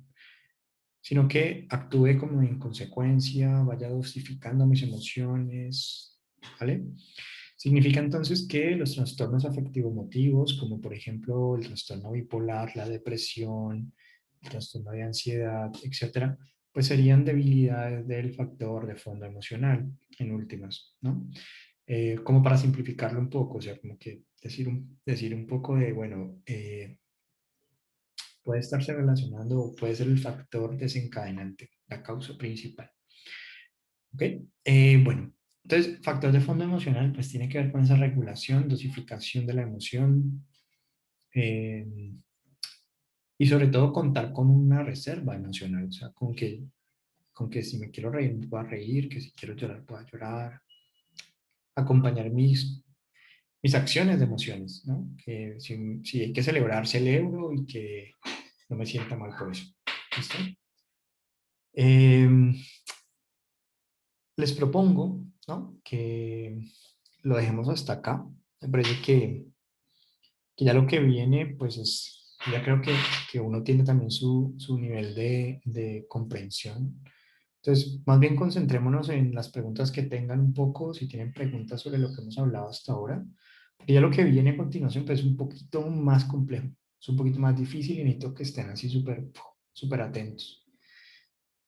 Speaker 1: sino que actúe como en consecuencia, vaya dosificando mis emociones, ¿vale? Significa entonces que los trastornos afectivo-emotivos, como por ejemplo el trastorno bipolar, la depresión, el trastorno de ansiedad, etcétera, pues serían debilidades del factor de fondo emocional, en últimas, ¿no? Como para simplificarlo un poco, o sea, como que decir un poco de, bueno, puede estarse relacionando o puede ser el factor desencadenante, la causa principal. ¿Ok? Bueno, entonces, factor de fondo emocional, pues tiene que ver con esa regulación, dosificación de la emoción eh, y sobre todo contar con una reserva emocional, o sea, con que si me quiero reír, me pueda reír, que si quiero llorar, pueda llorar, acompañar mis acciones de emociones, ¿no? Que si hay que celebrar, celebro y que no me sienta mal por eso. ¿Listo? Eh, Les propongo, ¿no? Que lo dejemos hasta acá. Me parece que ya lo que viene, pues es, ya creo que uno tiene también su nivel de comprensión. Entonces, más bien concentrémonos en las preguntas que tengan un poco, si tienen preguntas sobre lo que hemos hablado hasta ahora, porque ya lo que viene a continuación pues, es un poquito más complejo, es un poquito más difícil y necesito que estén así súper atentos.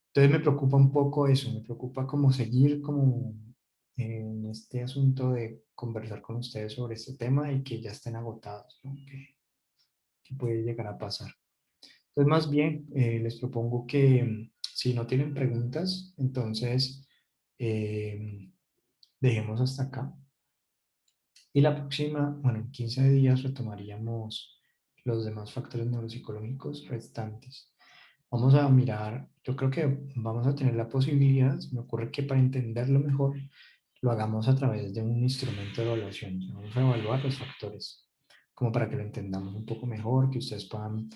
Speaker 1: Entonces me preocupa un poco eso, me preocupa como seguir como en este asunto de conversar con ustedes sobre este tema y que ya estén agotados, ¿no? Que puede llegar a pasar. Entonces más bien les propongo que si no tienen preguntas, entonces dejemos hasta acá. Y la próxima, bueno, en 15 días retomaríamos los demás factores neuropsicológicos restantes. Vamos a mirar, yo creo que vamos a tener la posibilidad, se me ocurre que para entenderlo mejor, lo hagamos a través de un instrumento de evaluación. Vamos a evaluar los factores, como para que lo entendamos un poco mejor, que ustedes puedan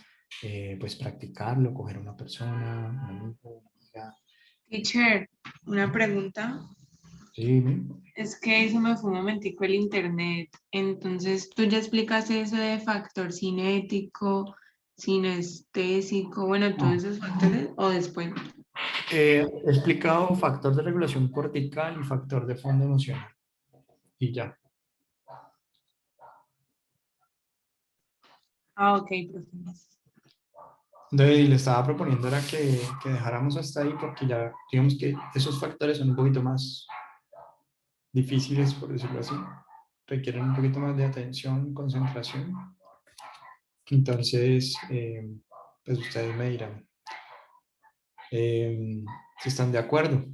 Speaker 1: pues practicarlo, coger a una persona, un amigo, una amiga.
Speaker 7: Teacher, una pregunta.
Speaker 1: Sí,
Speaker 7: Es que eso me fue un momentico el internet. Entonces, ¿tú ya explicaste eso de factor cinético, sinestésico, bueno, todos esos factores o después?
Speaker 1: He explicado factor de regulación cortical y factor de fondo emocional. Y ya.
Speaker 7: Ah, ok, profe.
Speaker 1: Entonces, le estaba proponiendo era que dejáramos hasta ahí porque ya, digamos que esos factores son un poquito más difíciles, por decirlo así. Requieren un poquito más de atención, concentración. Entonces, pues ustedes me dirán si están de acuerdo.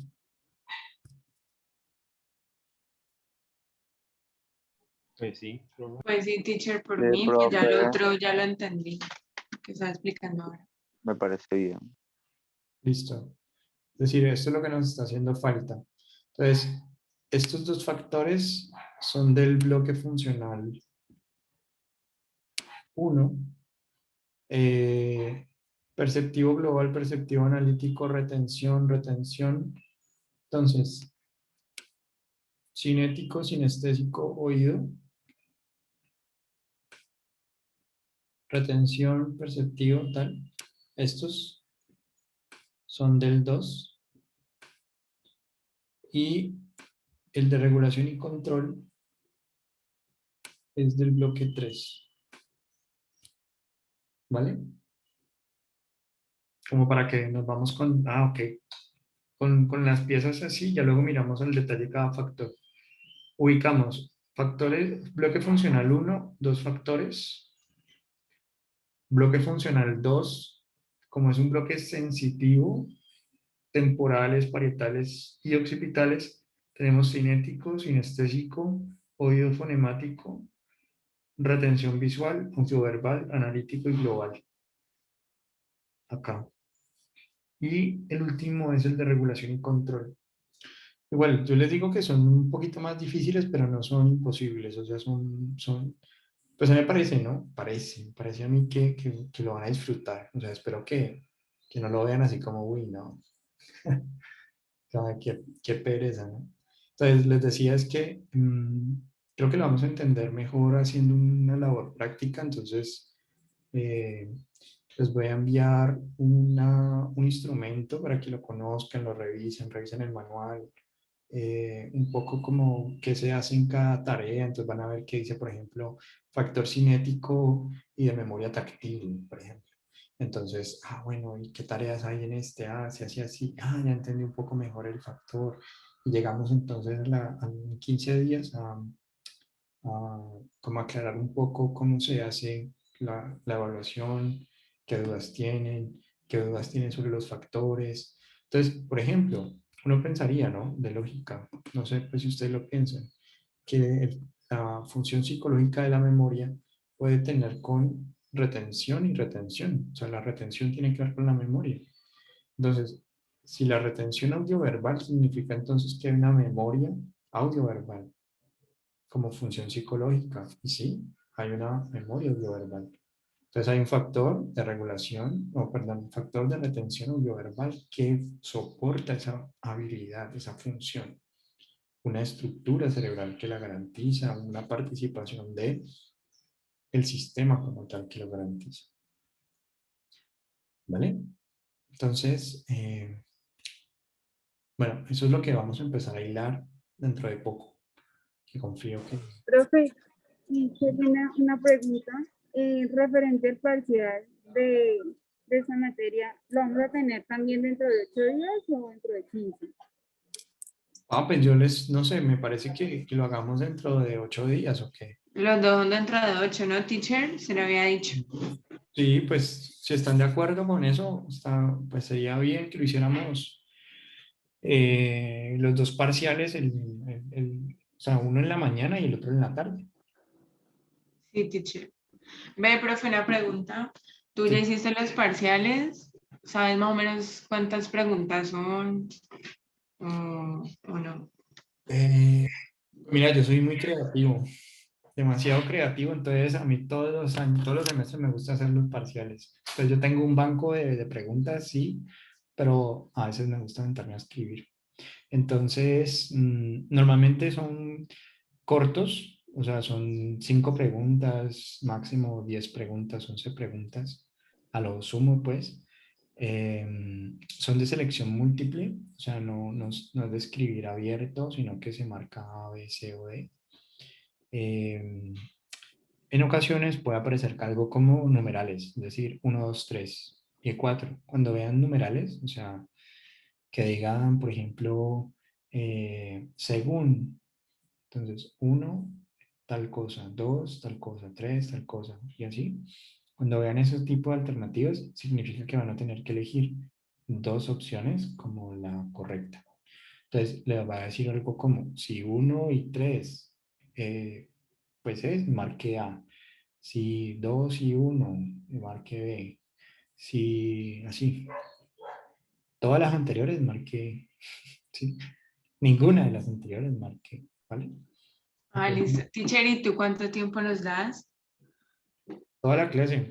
Speaker 2: Pues sí, profe.
Speaker 7: Pues sí, teacher, por
Speaker 3: Sí,
Speaker 7: mí, que ya
Speaker 3: profe,
Speaker 7: lo otro ya lo entendí, que está explicando ahora.
Speaker 3: me parece bien.
Speaker 1: Listo. Es decir, esto es lo que nos está haciendo falta. Entonces, estos dos factores son del bloque funcional 1, perceptivo global, perceptivo analítico, retención, retención. Entonces, cinético, sinestésico, oído, retención, perceptivo, tal. Estos son del 2 y el de regulación y control es del bloque 3. ¿Vale? Como para que nos vamos ok, con las piezas así, ya luego miramos al detalle cada factor. Ubicamos factores, bloque funcional 1, 2 factores, bloque funcional 2, como es un bloque sensitivo, temporales, parietales y occipitales, tenemos cinético, sinestésico, oído fonemático, retención visual, verbal, analítico y global. Acá. Y el último es el de regulación y control. Igual, yo les digo que son un poquito más difíciles, pero no son imposibles. O sea, pues a mí me parece, ¿no? Parece a mí que lo van a disfrutar. O sea, espero que no lo vean así como, uy, no. Ay, qué pereza, ¿no? Entonces, les decía es que creo que lo vamos a entender mejor haciendo una labor práctica. Entonces, eh, les voy a enviar un instrumento para que lo conozcan, lo revisen el manual, un poco como qué se hace en cada tarea. Entonces van a ver que dice, por ejemplo, factor cinético y de memoria táctil, por ejemplo. Entonces, bueno, ¿y qué tareas hay en este? Se hacía así. Ya entendí un poco mejor el factor. Y llegamos entonces a 15 días como aclarar un poco cómo se hace la evaluación, qué dudas tienen sobre los factores. Entonces, por ejemplo, uno pensaría, ¿no? De lógica, no sé pues si ustedes lo piensan, que la función psicológica de la memoria puede tener con retención y retención. O sea, la retención tiene que ver con la memoria. Entonces, si la retención audioverbal significa entonces que hay una memoria audioverbal como función psicológica. Y sí, hay una memoria audioverbal. Entonces hay un factor de regulación, o perdón, un factor de retención audioverbal que soporta esa habilidad, esa función. Una estructura cerebral que la garantiza, una participación de el sistema como tal que lo garantiza. ¿Vale? Entonces, bueno, eso es lo que vamos a empezar a hilar dentro de poco, que confío que...
Speaker 4: Profe, y tiene una pregunta referente al parcial de esa materia. ¿Lo vamos a tener también dentro de 8 días o dentro de 15?
Speaker 1: Pues yo les, no sé, me parece que lo hagamos dentro de 8 días o qué.
Speaker 7: Los dos dentro de 8, ¿no, teacher? Se lo había dicho.
Speaker 1: Sí, pues si están de acuerdo con eso, pues sería bien que lo hiciéramos los dos parciales, o sea, uno en la mañana y el otro en la tarde.
Speaker 7: Sí, teacher. Ve, profe, una pregunta. ¿Tú ya
Speaker 1: Sí.
Speaker 7: hiciste los parciales? ¿Sabes más o menos cuántas preguntas son? ¿O no?
Speaker 1: Eh, Mira, yo soy muy creativo, demasiado creativo, entonces a mí todos los años, todos los semestres me gusta hacer los parciales. Entonces yo tengo un banco de preguntas, sí, pero a veces me gusta sentarme a escribir. Entonces, normalmente son cortos, o sea, son 5 preguntas, máximo 10 preguntas, 11 preguntas, a lo sumo, pues. Son de selección múltiple, o sea, no es de escribir abierto, sino que se marca A, B, C o D. Em, en ocasiones puede aparecer algo como numerales, es decir, 1, 2, 3 y 4. Cuando vean numerales, o sea, que digan, por ejemplo, según, entonces, 1, tal cosa, 2, tal cosa, 3, tal cosa, y así. Cuando vean ese tipo de alternativas, significa que van a tener que elegir dos opciones como la correcta. Entonces, les va a decir algo como, si 1 y 3, pues es, marque A. Si 2 y 1, marque B. Si así, todas las anteriores marque, ¿sí? Ninguna de las anteriores marque, ¿vale?
Speaker 7: Ah,
Speaker 1: Entonces,
Speaker 7: listo. Teacher, ¿y tú cuánto tiempo nos das?
Speaker 1: toda la clase,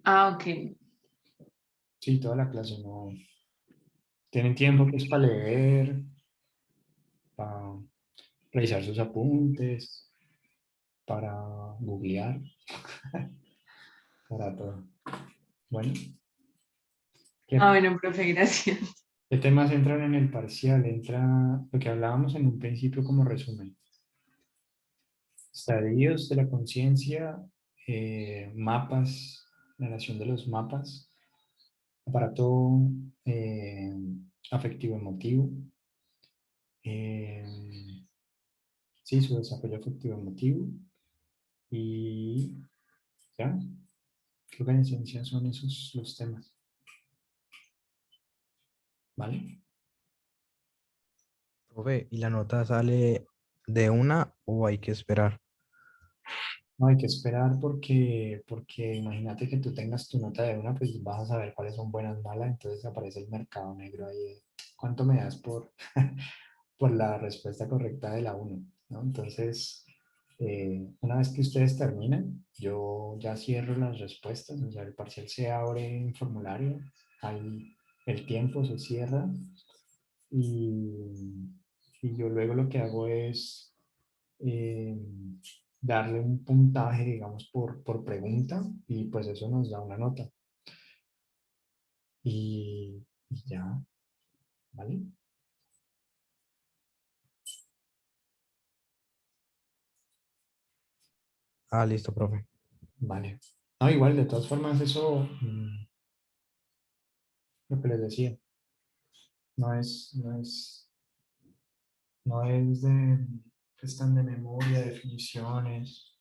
Speaker 7: Ah, ok.
Speaker 1: sí, toda la clase, no. Tienen tiempo pues para leer, para revisar sus apuntes, para googlear, para todo. Bueno,
Speaker 7: Ah,
Speaker 1: ¿qué,
Speaker 7: bueno, profe, gracias.
Speaker 1: qué temas entran en el parcial? Entra lo que hablábamos en un principio como resumen. Estadios de la conciencia, mapas, narración de los mapas, aparato afectivo emotivo, sí, su desarrollo afectivo emotivo y ya, creo que en esencia son esos los temas, ¿vale?
Speaker 8: Profe, ¿y la nota sale de una o hay que esperar?
Speaker 1: No hay que esperar porque imagínate que tú tengas tu nota de una, pues vas a saber cuáles son buenas, malas, entonces aparece el mercado negro ahí de, ¿cuánto me das por, por la respuesta correcta de la uno? ¿No? Entonces, una vez que ustedes terminen, yo ya cierro las respuestas, o sea, el parcial se abre en formulario, hay el tiempo se cierra y, y yo luego lo que hago es eh, darle un puntaje, digamos, por pregunta y pues eso nos da una nota. Y ya, ¿vale?
Speaker 8: Ah, listo, profe.
Speaker 1: Vale. No, igual, de todas formas, eso, lo que les decía, no es, no es, no es de, que están de memoria, definiciones,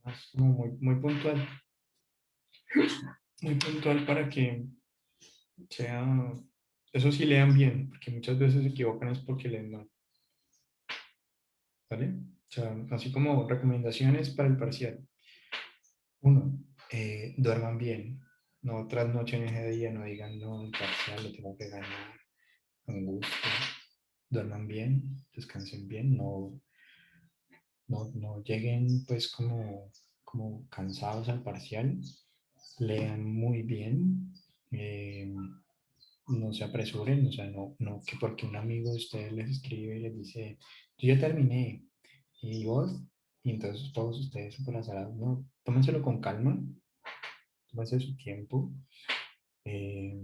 Speaker 1: es como muy puntual para que sea, eso sí lean bien, porque muchas veces se equivocan es porque leen mal, ¿vale? O sea, así como recomendaciones para el parcial. Uno, duerman bien, no trasnochen ese día, no digan, no, el parcial lo tengo que ganar, angustia. Duerman bien, descansen bien, no lleguen pues como cansados al parcial, lean muy bien, no se apresuren, o sea, no que porque un amigo de ustedes les escribe y les dice, yo ya terminé, y vos, y entonces todos ustedes súper azarados, no, tómenselo con calma, tómense su tiempo. eh,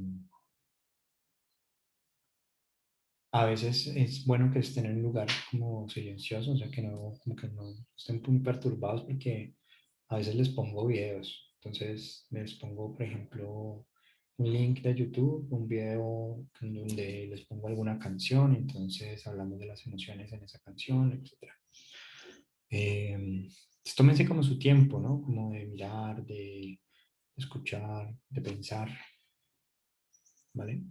Speaker 1: a veces es bueno que estén en un lugar como silencioso, o sea, como que no estén muy perturbados porque a veces les pongo videos. Entonces les pongo, por ejemplo, un link de YouTube, un video en donde les pongo alguna canción, entonces hablamos de las emociones en esa canción, etc. Pues tómense como su tiempo, ¿no? Como de mirar, de escuchar, de pensar, ¿vale?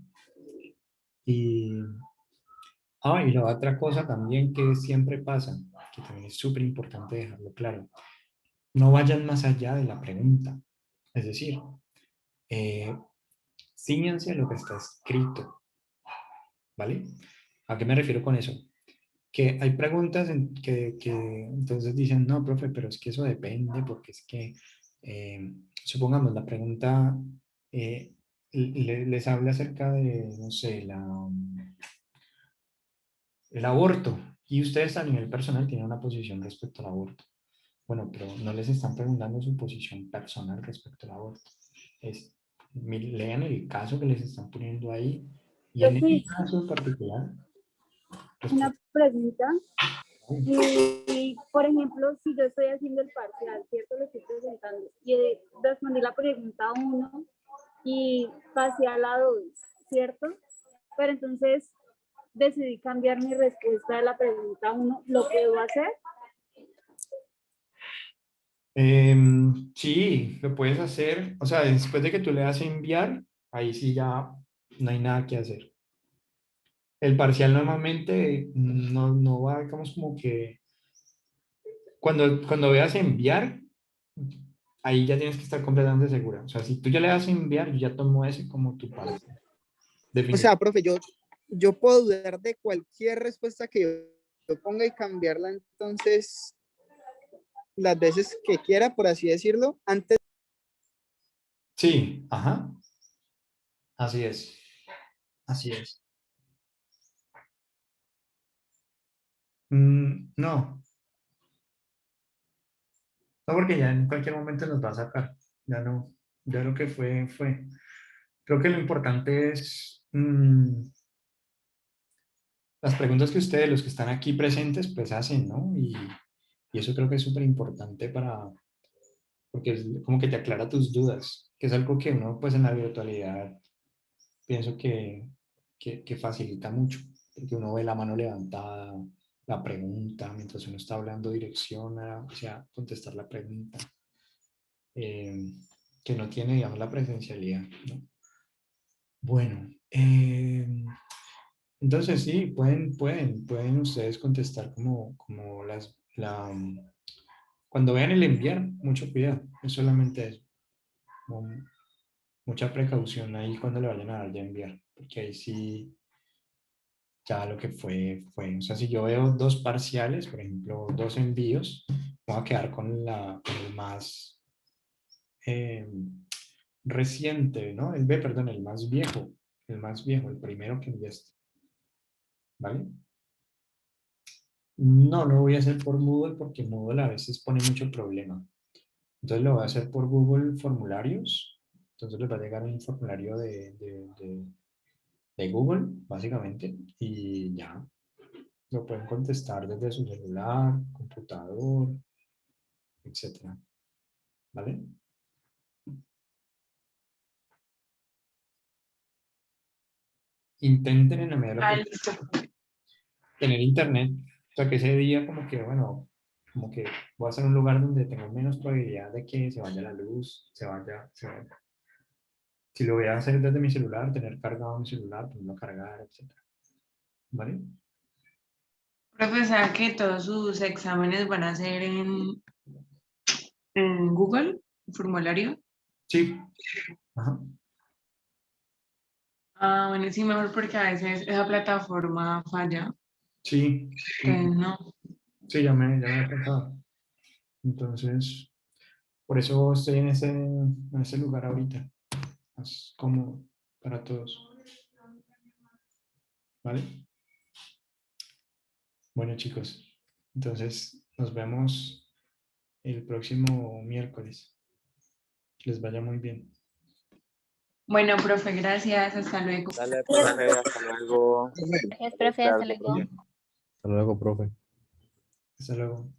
Speaker 1: Y, y la otra cosa también que siempre pasa, que también es súper importante dejarlo claro, no vayan más allá de la pregunta. Es decir, eh, cíñanse a lo que está escrito, ¿vale? ¿A qué me refiero con eso? Que hay preguntas que entonces dicen, no, profe, pero es que eso depende, porque es que, supongamos, la pregunta les habla acerca de, no sé, el aborto, y ustedes a nivel personal tienen una posición respecto al aborto. Bueno, pero no les están preguntando su posición personal respecto al aborto. Es, lean el caso que les están poniendo ahí y en ese
Speaker 4: Profe,
Speaker 1: caso en particular,
Speaker 4: una
Speaker 1: respuesta.
Speaker 4: pregunta. Y, por ejemplo, si yo estoy haciendo el parcial, ¿cierto? Lo estoy presentando y respondí la pregunta uno y pasé a la 2, ¿cierto? Pero entonces decidí cambiar mi respuesta de la pregunta uno, ¿lo puedo hacer?
Speaker 1: Sí, lo puedes hacer. O sea, después de que tú le das a enviar, ahí sí ya no hay nada que hacer. El parcial normalmente no va, digamos, como que cuando veas enviar, ahí ya tienes que estar completamente segura. O sea, si tú ya le das a enviar, yo ya tomo ese como tu parcial.
Speaker 6: O
Speaker 1: Definitivamente.
Speaker 6: sea, profe, yo puedo dudar de cualquier respuesta que yo ponga y cambiarla entonces las veces que quiera, por así decirlo, antes.
Speaker 1: Sí, ajá, así es. Así es. No, no porque ya en cualquier momento nos va a sacar. Ya no, ya lo que fue, fue. Creo que lo importante es las preguntas que ustedes, los que están aquí presentes, pues hacen, ¿no? Y eso creo que es súper importante porque es como que te aclara tus dudas, que es algo que uno, pues en la virtualidad, pienso que facilita mucho, porque uno ve la mano levantada, la pregunta, mientras uno está hablando, direcciona, o sea, contestar la pregunta, eh, que no tiene, digamos, la presencialidad, ¿no? Bueno, entonces sí, pueden ustedes contestar como cuando vean el enviar, mucho cuidado, es solamente eso, como mucha precaución ahí cuando le vayan a dar ya enviar, porque ahí sí, ya lo que fue, fue. O sea, si yo veo dos parciales, por ejemplo, dos envíos, me voy a quedar con el más, eh, reciente, ¿no? Perdón, el más viejo, el primero que enviaste. ¿Vale? No lo voy a hacer por Moodle porque Moodle a veces pone mucho problema. Entonces lo voy a hacer por Google Formularios. Entonces les va a llegar un formulario de Google, básicamente, y ya. Lo pueden contestar desde su celular, computador, etcétera. ¿Vale? Intenten en la medida de lo
Speaker 7: Ah,
Speaker 1: posible
Speaker 7: listo.
Speaker 1: tener internet. O sea, que ese día como que, bueno, como que voy a hacer un lugar donde tengo menos probabilidad de que se vaya la luz, se vaya. Si lo voy a hacer desde mi celular, tener cargado mi celular, ponerlo a cargar, etcétera. ¿Vale?
Speaker 7: Profesor, que todos sus exámenes van a ser en Google, formulario.
Speaker 1: Sí. Ajá.
Speaker 7: Ah, bueno, sí, mejor porque a veces esa plataforma falla.
Speaker 1: Sí.
Speaker 7: Entonces, no.
Speaker 1: Sí, ya me he pasado. Entonces, por eso estoy en ese lugar ahorita. Es como para todos. ¿Vale? Bueno, chicos. Entonces, nos vemos el próximo miércoles. Que les vaya muy bien.
Speaker 7: Bueno, profe, gracias. Hasta luego.
Speaker 3: Dale, profe, hasta luego.
Speaker 9: Gracias,
Speaker 3: Feliz
Speaker 9: profe, hasta
Speaker 3: tarde.
Speaker 9: luego.
Speaker 8: Hasta luego, profe.
Speaker 1: Hasta luego.